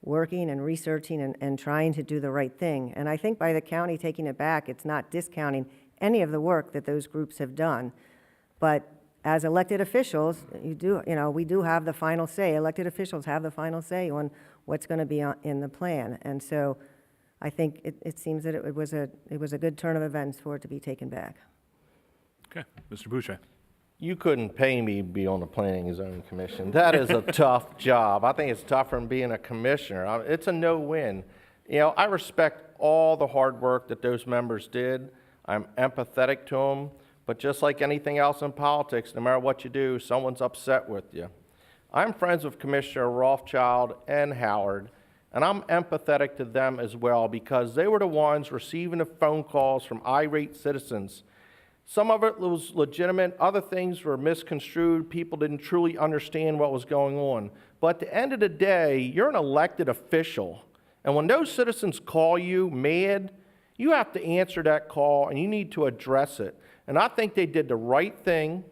working and researching and trying to do the right thing. And I think by the county taking it back, it's not discounting any of the work that those groups have done. But as elected officials, we do have the final say. Elected officials have the final say on what's going to be in the plan. And so I think it seems that it was a good turn of events for it to be taken back. Okay, Mr. Bouchat. You couldn't pay me to be on the Planning and Zoning Commission. That is a tough job. I think it's tougher than being a commissioner. It's a no-win. You know, I respect all the hard work that those members did. I'm empathetic to them, but just like anything else in politics, no matter what you do, someone's upset with you. I'm friends with Commissioner Rothschild and Howard, and I'm empathetic to them as well because they were the ones receiving the phone calls from irate citizens. Some of it was legitimate, other things were misconstrued, people didn't truly understand what was going on. But at the end of the day, you're an elected official, and when those citizens call you mad, you have to answer that call and you need to address it. And I think they did the right thing.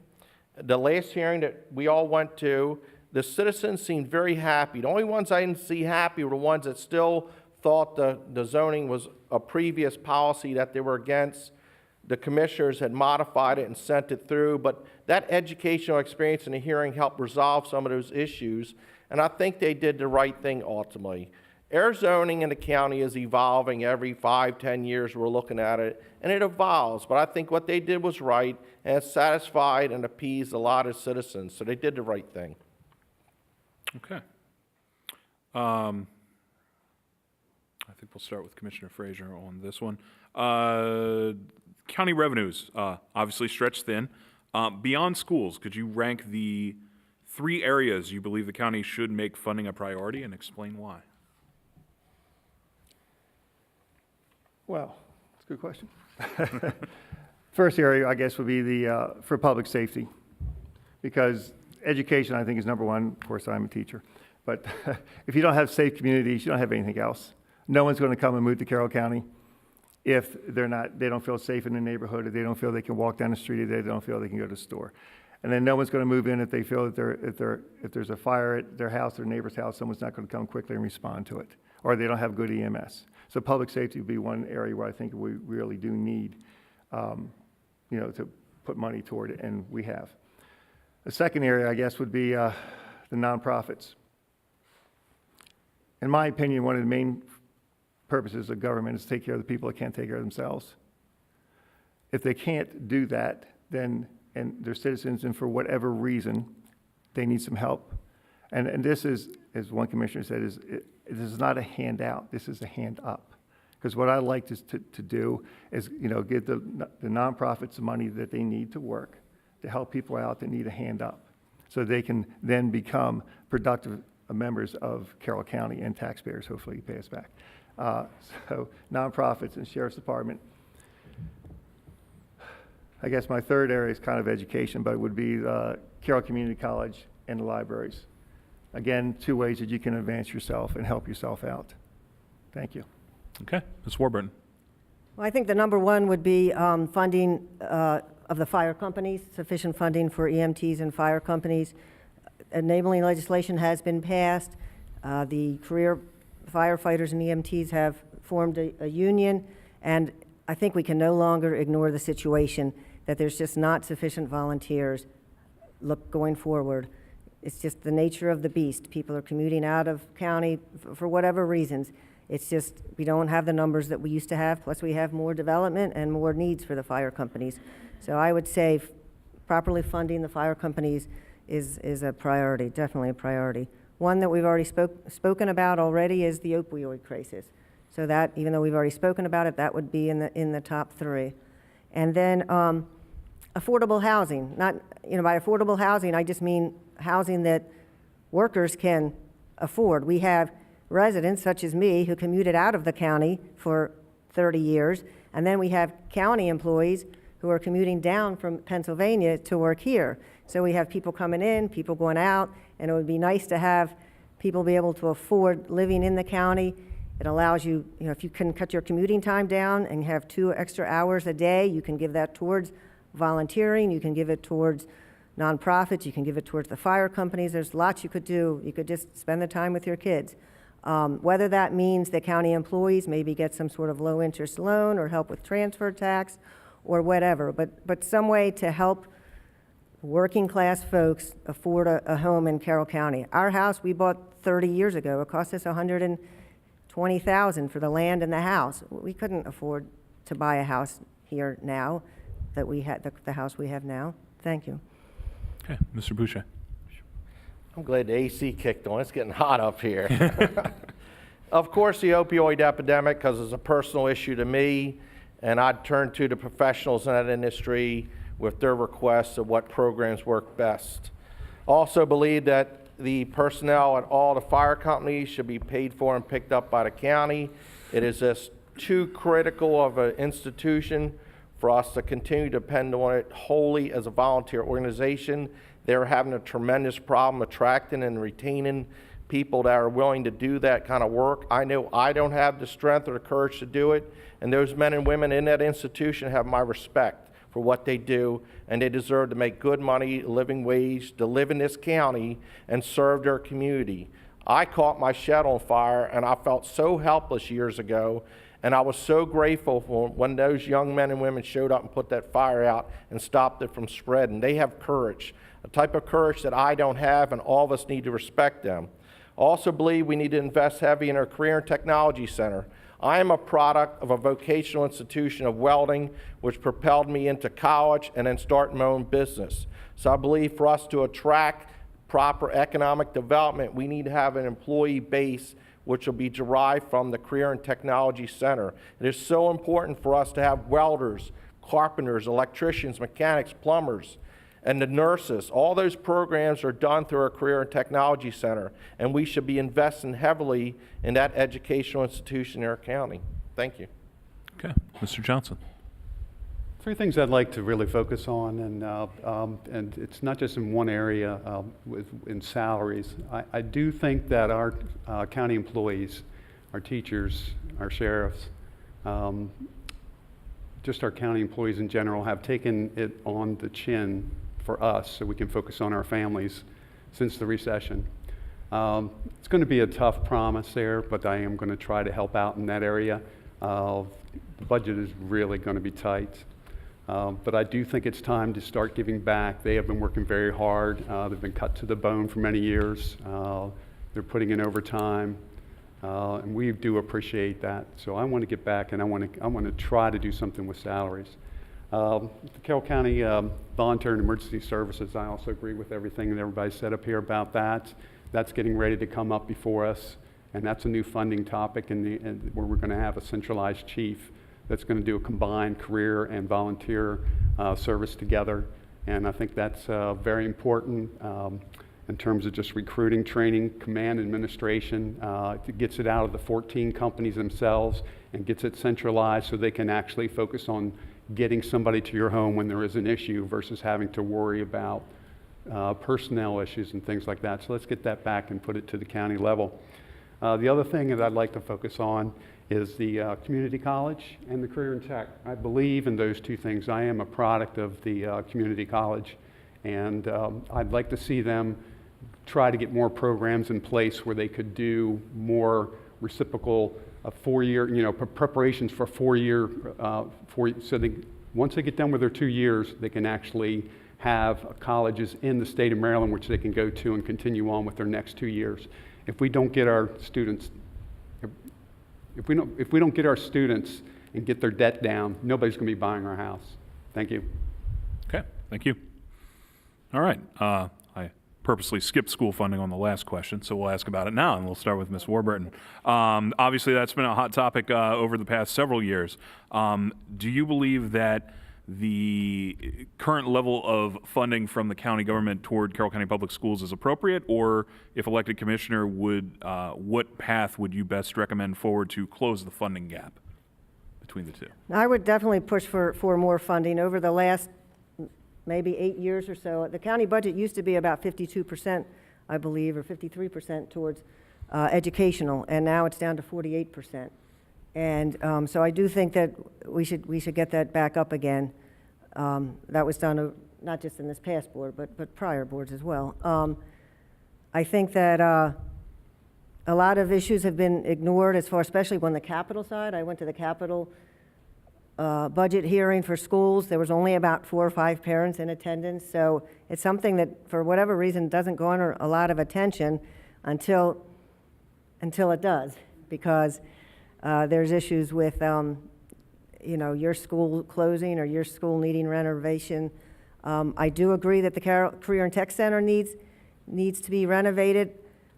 The last hearing that we all went to, the citizens seemed very happy. The only ones I didn't see happy were the ones that still thought the zoning was a previous policy that they were against. The commissioners had modified it and sent it through, but that educational experience in the hearing helped resolve some of those issues, and I think they did the right thing ultimately. Air zoning in the county is evolving every 5-10 years. We're looking at it, and it evolves, but I think what they did was right, and it satisfied and appeased a lot of citizens, so they did the right thing. Okay. I think we'll start with Commissioner Frazier on this one. County revenues obviously stretched thin. Beyond schools, could you rank the 3 areas you believe the county should make funding a priority and explain why? Well, that's a good question. First area, I guess, would be for public safety, because education, I think, is number one. Of course, I'm a teacher. But if you don't have safe communities, you don't have anything else. No one's going to come and move to Carroll County if they don't feel safe in the neighborhood, if they don't feel they can walk down the street, if they don't feel they can go to the store. And then no one's going to move in if they feel that if there's a fire at their house, their neighbor's house, someone's not going to come quickly and respond to it, or they don't have good EMS. So public safety would be one area where I think we really do need, to put money toward it, and we have. The second area, I guess, would be the nonprofits. In my opinion, one of the main purposes of government is to take care of the people that can't take care of themselves. If they can't do that, then, and they're citizens, and for whatever reason, they need some help. And this is, as one commissioner said, this is not a handout, this is a hand up. Because what I like to do is, give the nonprofits the money that they need to work, to help people out that need a hand up, so they can then become productive members of Carroll County and taxpayers, hopefully pay us back. So nonprofits and Sheriff's Department. I guess my third area is kind of education, but it would be Carroll Community College and the libraries. Again, 2 ways that you can advance yourself and help yourself out. Thank you. Okay, Ms. Warburton. Well, I think the number one would be funding of the fire companies, sufficient funding for EMTs and fire companies. Enabling legislation has been passed. The career firefighters and EMTs have formed a union, and I think we can no longer ignore the situation that there's just not sufficient volunteers going forward. It's just the nature of the beast. People are commuting out of county for whatever reasons. It's just we don't have the numbers that we used to have, plus we have more development and more needs for the fire companies. So I would say properly funding the fire companies is a priority, definitely a priority. One that we've already spoken about already is the opioid crisis. So that, even though we've already spoken about it, that would be in the top 3. And then affordable housing. Not, by affordable housing, I just mean housing that workers can afford. We have residents such as me who commuted out of the county for 30 years, and then we have county employees who are commuting down from Pennsylvania to work here. So we have people coming in, people going out, and it would be nice to have people be able to afford living in the county. It allows you, if you can cut your commuting time down and have 2 extra hours a day, you can give that towards volunteering, you can give it towards nonprofits, you can give it towards the fire companies. There's lots you could do. You could just spend the time with your kids. Whether that means the county employees maybe get some sort of low-interest loan or help with transfer tax or whatever, but some way to help working-class folks afford a home in Carroll County. Our house we bought 30 years ago. It cost us $120,000 for the land and the house. We couldn't afford to buy a house here now that we had the house we have now. Thank you. Okay, Mr. Bouchat. I'm glad the AC kicked on. It's getting hot up here. Of course, the opioid epidemic, because it's a personal issue to me, and I'd turn to the professionals in that industry with their requests of what programs work best. Also believe that the personnel at all the fire companies should be paid for and picked up by the county. It is just too critical of an institution for us to continue to depend on it wholly as a volunteer organization. They're having a tremendous problem attracting and retaining people that are willing to do that kind of work. I know I don't have the strength or the courage to do it, and those men and women in that institution have my respect for what they do, and they deserve to make good money, living wage, to live in this county and serve their community. I caught my shed on fire, and I felt so helpless years ago, and I was so grateful for when those young men and women showed up and put that fire out and stopped it from spreading. They have courage, a type of courage that I don't have, and all of us need to respect them. I also believe we need to invest heavy in our Career and Technology Center. I am a product of a vocational institution of welding, which propelled me into college and then starting my own business. So I believe for us to attract proper economic development, we need to have an employee base which will be derived from the Career and Technology Center. It is so important for us to have welders, carpenters, electricians, mechanics, plumbers, and the nurses. All those programs are done through our Career and Technology Center, and we should be investing heavily in that educational institution in our county. Thank you. Okay, Mr. Johnson. Three things I'd like to really focus on, and it's not just in one area in salaries. I do think that our county employees, our teachers, our sheriffs, just our county employees in general have taken it on the chin for us so we can focus on our families since the recession. It's going to be a tough promise there, but I am going to try to help out in that area. The budget is really going to be tight. But I do think it's time to start giving back. They have been working very hard. They've been cut to the bone for many years. They're putting in overtime, and we do appreciate that. So I want to get back, and I want to try to do something with salaries. The Carroll County Volunteer and Emergency Services, I also agree with everything that everybody said up here about that. That's getting ready to come up before us, and that's a new funding topic where we're going to have a centralized chief that's going to do a combined career and volunteer service together. And I think that's very important in terms of just recruiting, training, command administration. It gets it out of the 14 companies themselves and gets it centralized so they can actually focus on getting somebody to your home when there is an issue versus having to worry about personnel issues and things like that. So let's get that back and put it to the county level. The other thing that I'd like to focus on is the community college and the career and tech. I believe in those two things. I am a product of the community college, and I'd like to see them try to get more programs in place where they could do more reciprocal four-year, preparations for four-year, so once they get done with their 2 years, they can actually have colleges in the state of Maryland which they can go to and continue on with their next 2 years. If we don't get our students, if we don't get our students and get their debt down, nobody's going to be buying our house. Thank you. Okay, thank you. All right, I purposely skipped school funding on the last question, so we'll ask about it now, and we'll start with Ms. Warburton. Obviously, that's been a hot topic over the past several years. Do you believe that the current level of funding from the county government toward Carroll County Public Schools is appropriate, or if elected commissioner, what path would you best recommend forward to close the funding gap between the two? I would definitely push for more funding. Over the last maybe 8 years or so, the county budget used to be about 52%, I believe, or 53% towards educational, and now it's down to 48%. And so I do think that we should get that back up again. That was done not just in this past board, but prior boards as well. I think that a lot of issues have been ignored as far, especially on the capital side. I went to the capital budget hearing for schools. There was only about 4 or 5 parents in attendance, so it's something that, for whatever reason, doesn't garner a lot of attention until it does, because there's issues with, your school closing or your school needing renovation. I do agree that the Career and Tech Center needs to be renovated.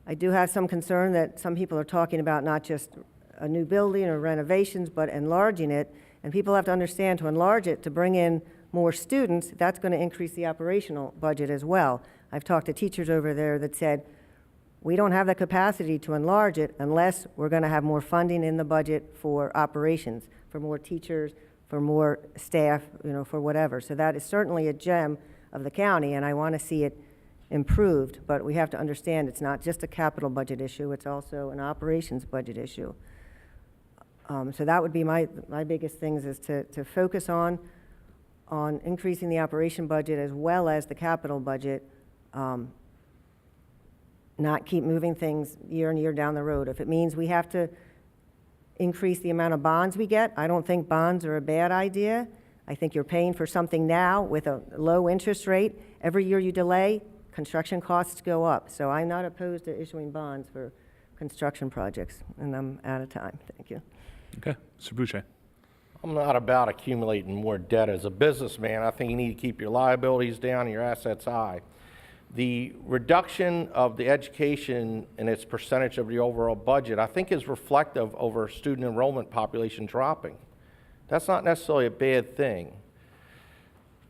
I do have some concern that some people are talking about not just a new building or renovations, but enlarging it. And people have to understand, to enlarge it, to bring in more students, that's going to increase the operational budget as well. I've talked to teachers over there that said, we don't have the capacity to enlarge it unless we're going to have more funding in the budget for operations, for more teachers, for more staff, for whatever. So that is certainly a gem of the county, and I want to see it improved, but we have to understand it's not just a capital budget issue, it's also an operations budget issue. So that would be my biggest things, is to focus on increasing the operation budget as well as the capital budget, not keep moving things year and year down the road. If it means we have to increase the amount of bonds we get, I don't think bonds are a bad idea. I think you're paying for something now with a low interest rate. Every year you delay, construction costs go up. So I'm not opposed to issuing bonds for construction projects, and I'm out of time. Thank you. Okay, Mr. Bouchat. I'm not about accumulating more debt. As a businessman, I think you need to keep your liabilities down and your assets high. The reduction of the education and its percentage of the overall budget, I think, is reflective of our student enrollment population dropping. That's not necessarily a bad thing.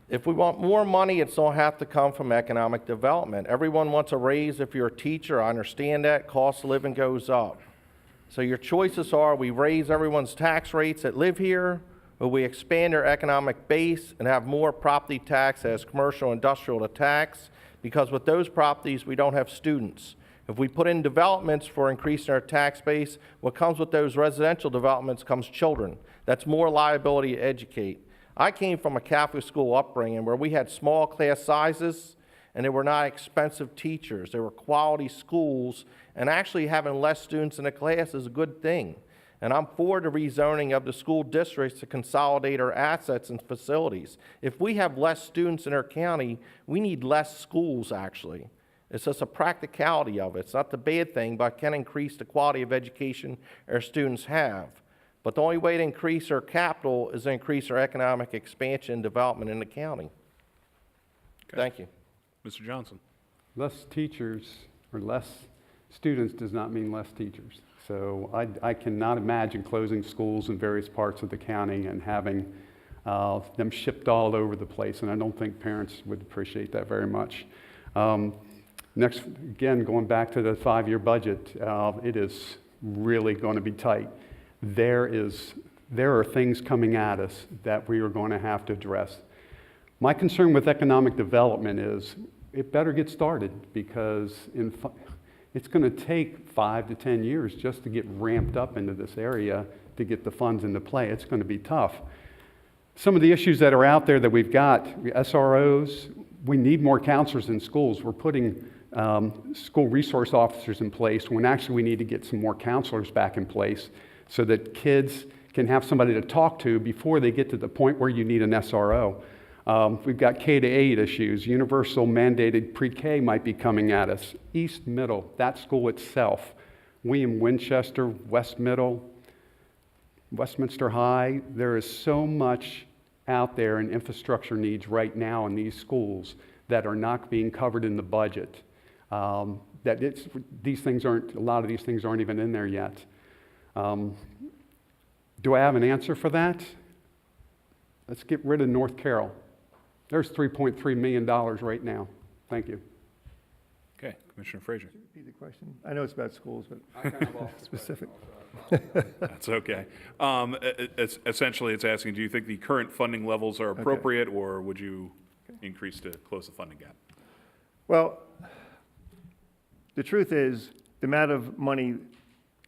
If we want more money, it's going to have to come from economic development. Everyone wants a raise. If you're a teacher, I understand that. Cost of living goes up. So your choices are: we raise everyone's tax rates that live here, or we expand our economic base and have more property tax as commercial industrial to tax, because with those properties, we don't have students. If we put in developments for increasing our tax base, what comes with those residential developments comes children. That's more liability to educate. I came from a Catholic school upbringing where we had small class sizes, and they were not expensive teachers. They were quality schools, and actually having less students in a class is a good thing. And I'm for the rezoning of the school districts to consolidate our assets and facilities. If we have less students in our county, we need less schools, actually. It's just a practicality of it. It's not the bad thing, but it can increase the quality of education our students have. But the only way to increase our capital is to increase our economic expansion and development in the county. Okay. Thank you. Mr. Johnson. Less teachers or less students does not mean less teachers. So I cannot imagine closing schools in various parts of the county and having them shipped all over the place, and I don't think parents would appreciate that very much. Next, again, going back to the 5-year budget, it is really going to be tight. There are things coming at us that we are going to have to address. My concern with economic development is it better get started, because it's going to take 5 to 10 years just to get ramped up into this area to get the funds into play. It's going to be tough. Some of the issues that are out there that we've got, SROs, we need more counselors in schools. We're putting school resource officers in place when actually we need to get some more counselors back in place so that kids can have somebody to talk to before they get to the point where you need an SRO. We've got K-8 issues. Universal mandated pre-K might be coming at us. East Middle, that school itself. William Winchester, West Middle, Westminster High. There is so much out there in infrastructure needs right now in these schools that are not being covered in the budget. A lot of these things aren't even in there yet. Do I have an answer for that? Let's get rid of North Carroll. There's $3.3 million right now. Thank you. Okay, Commissioner Frazier. Repeat the question. I know it's about schools, but I kind of lost specific. That's okay. Essentially, it's asking, do you think the current funding levels are appropriate, or would you increase to close the funding gap? Well, the truth is, the amount of money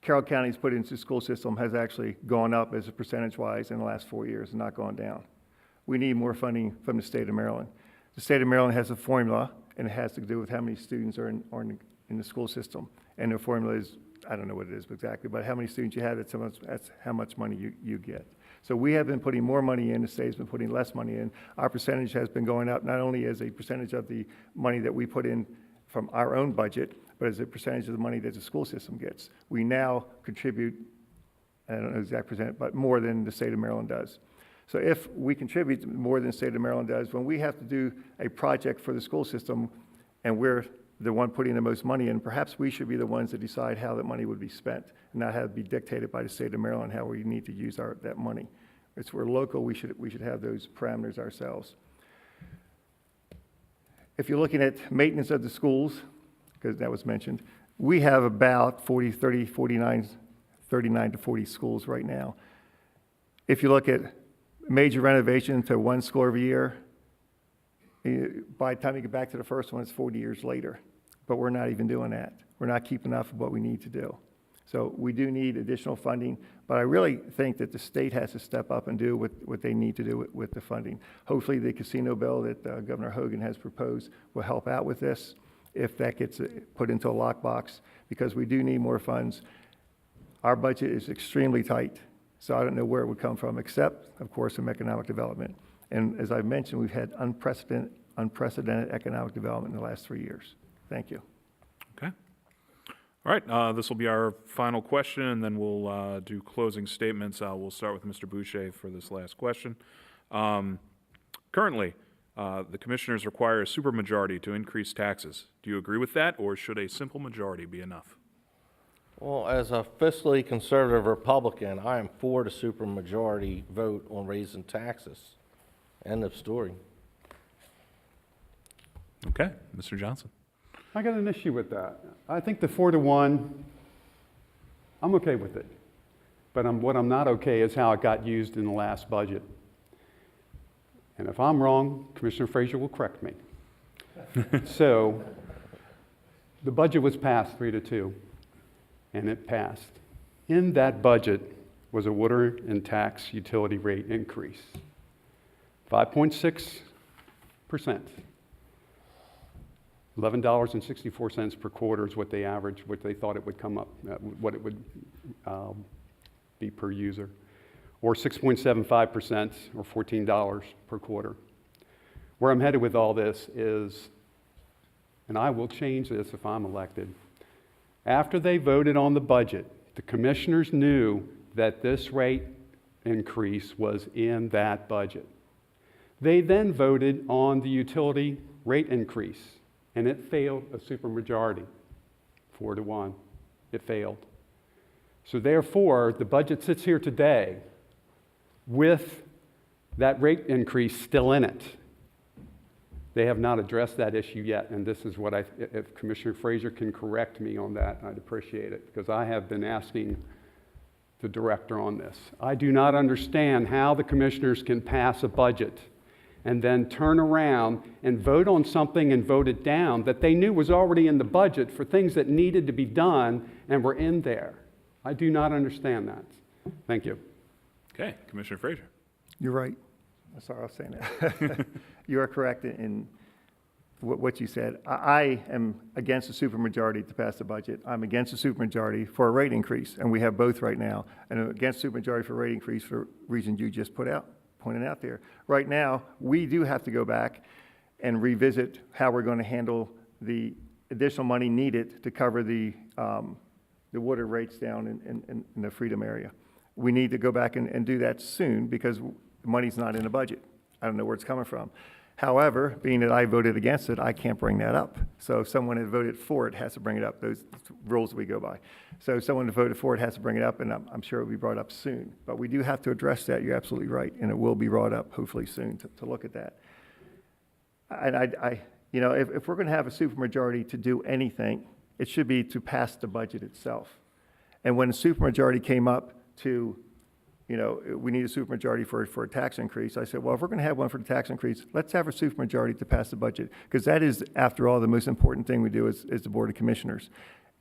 Carroll County's put into the school system has actually gone up as a percentage-wise in the last 4 years and not gone down. We need more funding from the state of Maryland. The state of Maryland has a formula, and it has to do with how many students are in the school system. And the formula is, I don't know what it is exactly, but how many students you have, that's how much money you get. So we have been putting more money in, the state's been putting less money in. Our percentage has been going up, not only as a percentage of the money that we put in from our own budget, but as a percentage of the money that the school system gets. We now contribute, I don't know the exact percent, but more than the state of Maryland does. So if we contribute more than the state of Maryland does, when we have to do a project for the school system and we're the one putting the most money in, perhaps we should be the ones that decide how that money would be spent, and not have it be dictated by the state of Maryland how we need to use that money. If we're local, we should have those parameters ourselves. If you're looking at maintenance of the schools, because that was mentioned, we have about 39 to 40 schools right now. If you look at major renovation to one school every year, by the time you get back to the first one, it's 40 years later. But we're not even doing that. We're not keeping enough of what we need to do. So we do need additional funding, but I really think that the state has to step up and do what they need to do with the funding. Hopefully the casino bill that Governor Hogan has proposed will help out with this if that gets put into a lockbox, because we do need more funds. Our budget is extremely tight, so I don't know where it would come from, except, of course, from economic development. And as I've mentioned, we've had unprecedented economic development in the last 3 years. Thank you. Okay. All right, this will be our final question, and then we'll do closing statements. We'll start with Mr. Bouchat for this last question. Currently, the commissioners require a supermajority to increase taxes. Do you agree with that, or should a simple majority be enough? Well, as a fiscally conservative Republican, I am for the supermajority vote on raising taxes. End of story. Okay, Mr. Johnson. I got an issue with that. I think the 4-to-1, I'm okay with it. But what I'm not okay is how it got used in the last budget. And if I'm wrong, Commissioner Frazier will correct me. So the budget was passed 3-2, and it passed. In that budget was a water and tax utility rate increase, 5.6%. $11.64 per quarter is what they averaged, what they thought it would come up, what it would be per user, or 6.75%, or $14 per quarter. Where I'm headed with all this is, and I will change this if I'm elected, after they voted on the budget, the commissioners knew that this rate increase was in that budget. They then voted on the utility rate increase, and it failed a supermajority, 4-1. It failed. So therefore, the budget sits here today with that rate increase still in it. They have not addressed that issue yet, and this is what if Commissioner Frazier can correct me on that, I'd appreciate it, because I have been asking the director on this. I do not understand how the commissioners can pass a budget and then turn around and vote on something and vote it down that they knew was already in the budget for things that needed to be done and were in there. I do not understand that. Thank you. Okay, Commissioner Frazier. You're right. I'm sorry I was saying that. You are correct in what you said. I am against a supermajority to pass the budget. I'm against a supermajority for a rate increase, and we have both right now. And I'm against supermajority for a rate increase for reasons you just pointed out there. Right now, we do have to go back and revisit how we're going to handle the additional money needed to cover the water rates down in the Freedom area. We need to go back and do that soon because the money's not in the budget. I don't know where it's coming from. However, being that I voted against it, I can't bring that up. So if someone had voted for it, has to bring it up. Those rules we go by. So if someone voted for it has to bring it up, and I'm sure it will be brought up soon. But we do have to address that. You're absolutely right, and it will be brought up hopefully soon to look at that. And you know, if we're going to have a supermajority to do anything, it should be to pass the budget itself. And when the supermajority came up to, you know, we need a supermajority for a tax increase, I said, well, if we're going to have one for the tax increase, let's have a supermajority to pass the budget. Because that is, after all, the most important thing we do is the Board of Commissioners.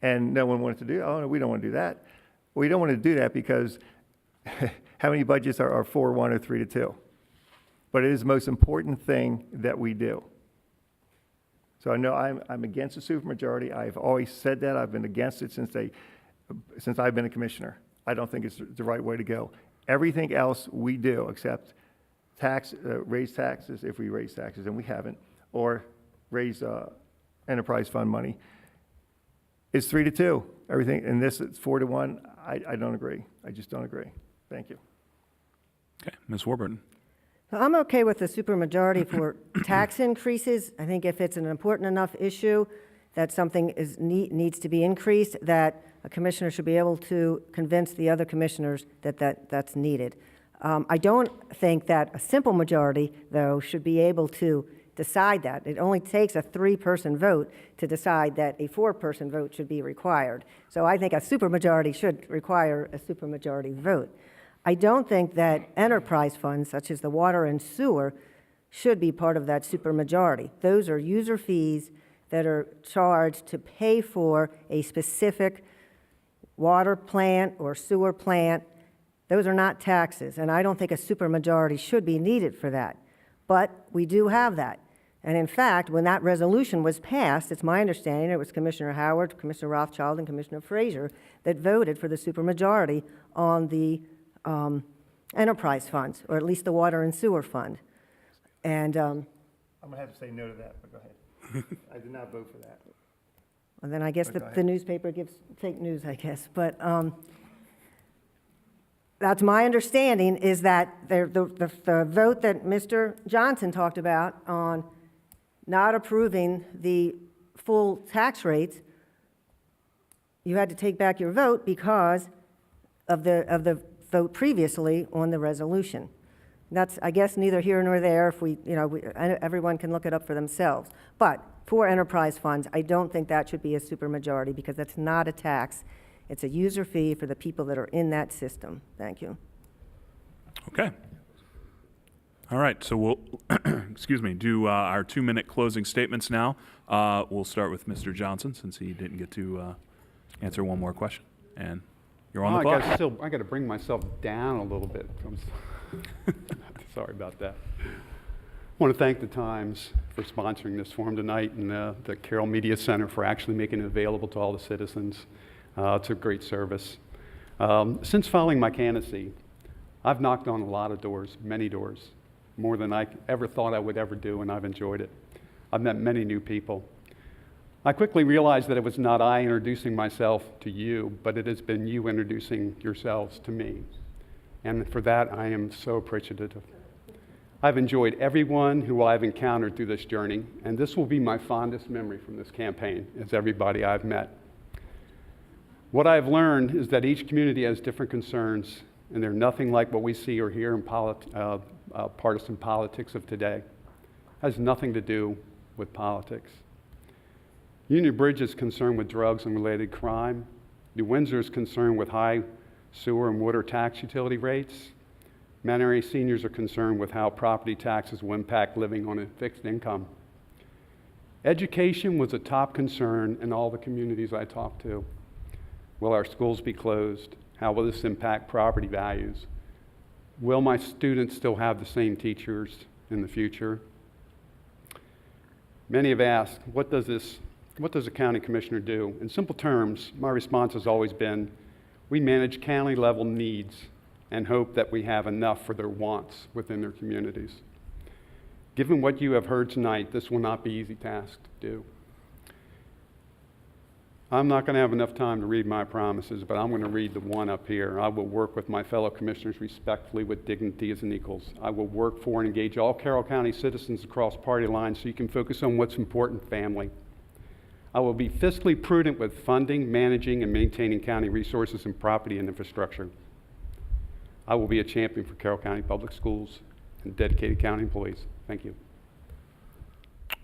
And no one wanted to do, oh, no, we don't want to do that. We don't want to do that because how many budgets are 4-1 or 3-2? But it is the most important thing that we do. So I know I'm against the supermajority. I've always said that. I've been against it since I've been a commissioner. I don't think it's the right way to go. Everything else we do, except raise taxes, if we raise taxes, and we haven't, or raise enterprise fund money, is 3-2. Everything, and this is 4-1. I don't agree. I just don't agree. Thank you. Okay, Ms. Warburton. I'm okay with the supermajority for tax increases. I think if it's an important enough issue that something needs to be increased, that a commissioner should be able to convince the other commissioners that that's needed. I don't think that a simple majority, though, should be able to decide that. It only takes a 3-person vote to decide that a 4-person vote should be required. So I think a supermajority should require a supermajority vote. I don't think that enterprise funds, such as the water and sewer, should be part of that supermajority. Those are user fees that are charged to pay for a specific water plant or sewer plant. Those are not taxes, and I don't think a supermajority should be needed for that. But we do have that. And in fact, when that resolution was passed, it's my understanding it was Commissioner Howard, Commissioner Rothschild, and Commissioner Frazier that voted for the supermajority on the enterprise funds, or at least the water and sewer fund. And I'm going to have to say no to that, but go ahead. I did not vote for that. and then I guess the newspaper gives fake news, I guess. But that's my understanding, is that the vote that Mr. Johnson talked about on not approving the full tax rates, you had to take back your vote because of the vote previously on the resolution. That's, I guess, neither here nor there. If everyone can look it up for themselves. But for enterprise funds, I don't think that should be a supermajority, because that's not a tax. It's a user fee for the people that are in that system. Thank you. Okay. All right, so we'll, excuse me, do our 2-minute closing statements now. We'll start with Mr. Johnson, since he didn't get to answer one more question. And you're on the clock. I got to bring myself down a little bit. Sorry about that. I want to thank the Times for sponsoring this forum tonight, and the Carroll Media Center for actually making it available to all the citizens. It's a great service. Since filing my candidacy, I've knocked on a lot of doors, many doors, more than I ever thought I would ever do, and I've enjoyed it. I've met many new people. I quickly realized that it was not I introducing myself to you, but it has been you introducing yourselves to me. And for that, I am so appreciative. I've enjoyed everyone who I've encountered through this journey, and this will be my fondest memory from this campaign, is everybody I've met. What I've learned is that each community has different concerns, and they're nothing like what we see or hear in partisan politics of today. It has nothing to do with politics. Union Bridge is concerned with drugs and related crime. New Windsor is concerned with high sewer and water tax utility rates. Mount Airy seniors are concerned with how property taxes will impact living on a fixed income. Education was a top concern in all the communities I talked to. Will our schools be closed? How will this impact property values? Will my students still have the same teachers in the future? Many have asked, what does a county commissioner do? In simple terms, my response has always been, we manage county-level needs and hope that we have enough for their wants within their communities. Given what you have heard tonight, this will not be an easy task to do. I'm not going to have enough time to read my promises, but I'm going to read the one up here. I will work with my fellow commissioners respectfully with dignity as an equals. I will work for and engage all Carroll County citizens across party lines so you can focus on what's important, family. I will be fiscally prudent with funding, managing, and maintaining county resources and property and infrastructure. I will be a champion for Carroll County Public Schools and dedicated county employees. Thank you.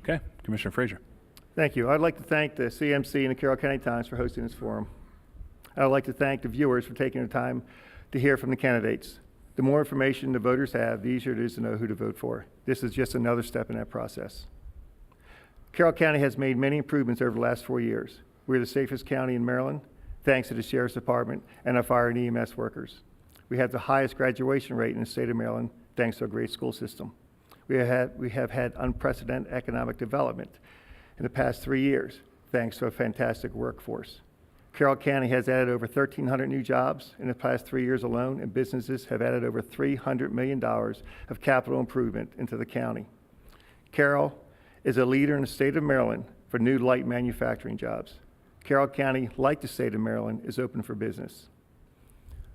Okay, Commissioner Frazier. Thank you. I'd like to thank the CMC and the Carroll County Times for hosting this forum. I would like to thank the viewers for taking the time to hear from the candidates. The more information the voters have, the easier it is to know who to vote for. This is just another step in that process. Carroll County has made many improvements over the last 4 years. We're the safest county in Maryland, thanks to the Sheriff's Department and our fire and EMS workers. We have the highest graduation rate in the state of Maryland, thanks to a great school system. We have had unprecedented economic development. in the past 3 years, thanks to a fantastic workforce. Carroll County has added over 1,300 new jobs in the past 3 years alone, and businesses have added over $300 million of capital improvement into the county. Carroll is a leader in the state of Maryland for new light manufacturing jobs. Carroll County, like the state of Maryland, is open for business.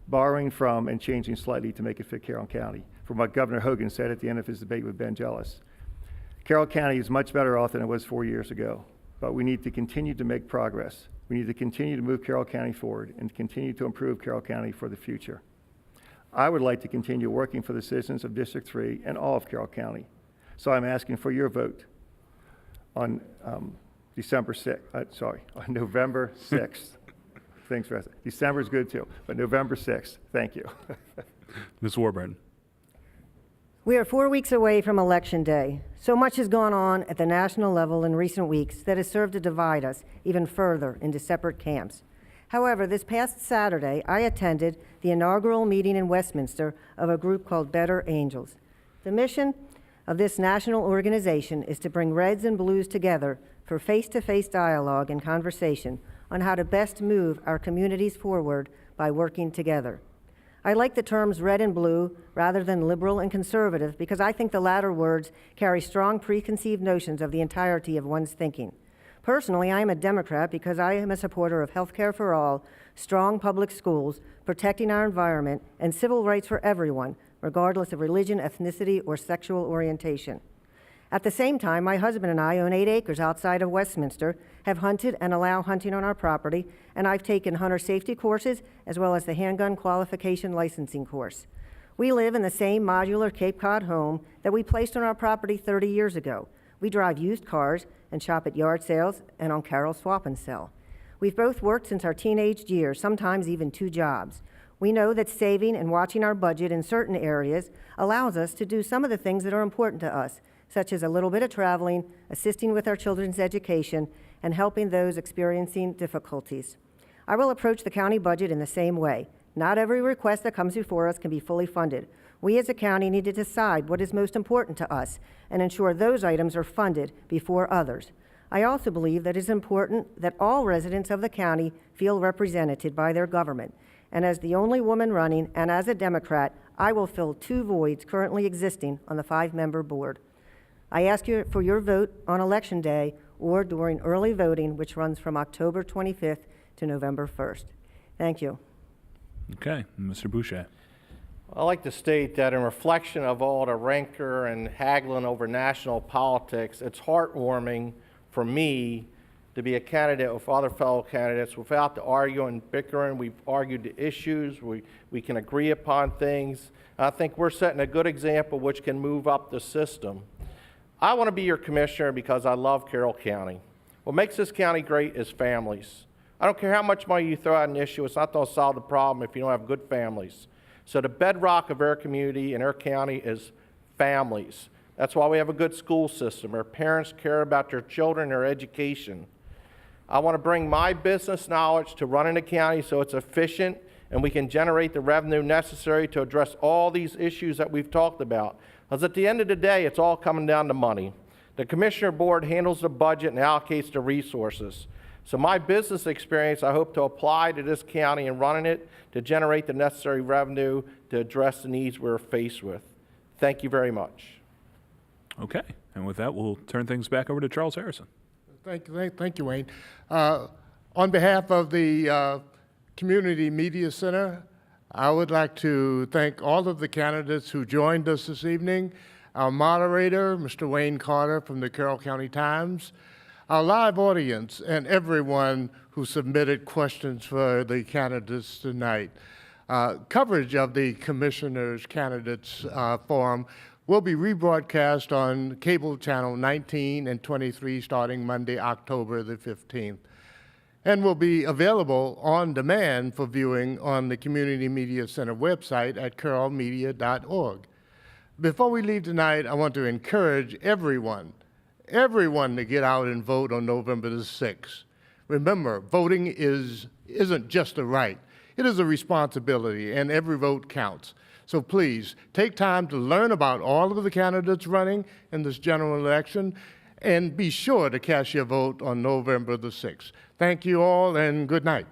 Borrowing from and changing slightly to make it fit Carroll County, from what Governor Hogan said at the end of his debate with Ben Jealous. Carroll County is much better off than it was 4 years ago, but we need to continue to make progress. We need to continue to move Carroll County forward and continue to improve Carroll County for the future. I would like to continue working for the citizens of District 3 and all of Carroll County. So I'm asking for your vote on November 6th. Thanks, Russ. December is good too, but November 6th. Thank you. Ms. Warburton. We are 4 weeks away from Election Day. So much has gone on at the national level in recent weeks that has served to divide us even further into separate camps. However, this past Saturday, I attended the inaugural meeting in Westminster of a group called Better Angels. The mission of this national organization is to bring Reds and Blues together for face-to-face dialogue and conversation on how to best move our communities forward by working together. I like the terms red and blue rather than liberal and conservative because I think the latter words carry strong preconceived notions of the entirety of one's thinking. Personally, I am a Democrat because I am a supporter of health care for all, strong public schools, protecting our environment, and civil rights for everyone, regardless of religion, ethnicity, or sexual orientation. At the same time, my husband and I own 8 acres outside of Westminster, have hunted and allow hunting on our property, and I've taken hunter safety courses as well as the handgun qualification licensing course. We live in the same modular Cape Cod home that we placed on our property 30 years ago. We drive used cars and shop at yard sales and on Carroll Swap and Sell. We've both worked since our teenage years, sometimes even 2 jobs. We know that saving and watching our budget in certain areas allows us to do some of the things that are important to us, such as a little bit of traveling, assisting with our children's education, and helping those experiencing difficulties. I will approach the county budget in the same way. Not every request that comes before us can be fully funded. We as a county need to decide what is most important to us and ensure those items are funded before others. I also believe that it is important that all residents of the county feel represented by their government. And as the only woman running and as a Democrat, I will fill 2 voids currently existing on the 5-member board. I ask you for your vote on Election Day or during early voting, which runs from October 25th to November 1st. Thank you. Okay, Mr. Bouchat. I'd like to state that in reflection of all the rancor and haggling over national politics, it's heartwarming for me to be a candidate with other fellow candidates without the arguing and bickering. We've argued the issues. We can agree upon things. I think we're setting a good example which can move up the system. I want to be your commissioner because I love Carroll County. What makes this county great is families. I don't care how much money you throw at an issue, it's not going to solve the problem if you don't have good families. So the bedrock of our community and our county is families. That's why we have a good school system. Our parents care about their children, their education. I want to bring my business knowledge to running the county so it's efficient and we can generate the revenue necessary to address all these issues that we've talked about. Because at the end of the day, it's all coming down to money. The Commissioner Board handles the budget and allocates the resources. So my business experience, I hope to apply to this county and running it to generate the necessary revenue to address the needs we're faced with. Thank you very much. Okay, and with that, we'll turn things back over to Charles Harrison. Thank you, Wayne. On behalf of the Community Media Center, I would like to thank all of the candidates who joined us this evening, our moderator, Mr. Wayne Carter from the Carroll County Times, our live audience, and everyone who submitted questions for the candidates tonight. Coverage of the Commissioners' Candidates Forum will be rebroadcast on cable channel 19 and 23 starting Monday, October the 15th, and will be available on demand for viewing on the Community Media Center website at carrollmedia.org. Before we leave tonight, I want to encourage everyone to get out and vote on November the 6th. Remember, voting isn't just a right, it is a responsibility, and every vote counts. So please, take time to learn about all of the candidates running in this general election And be sure to cast your vote on November the 6th. Thank you all, and good night.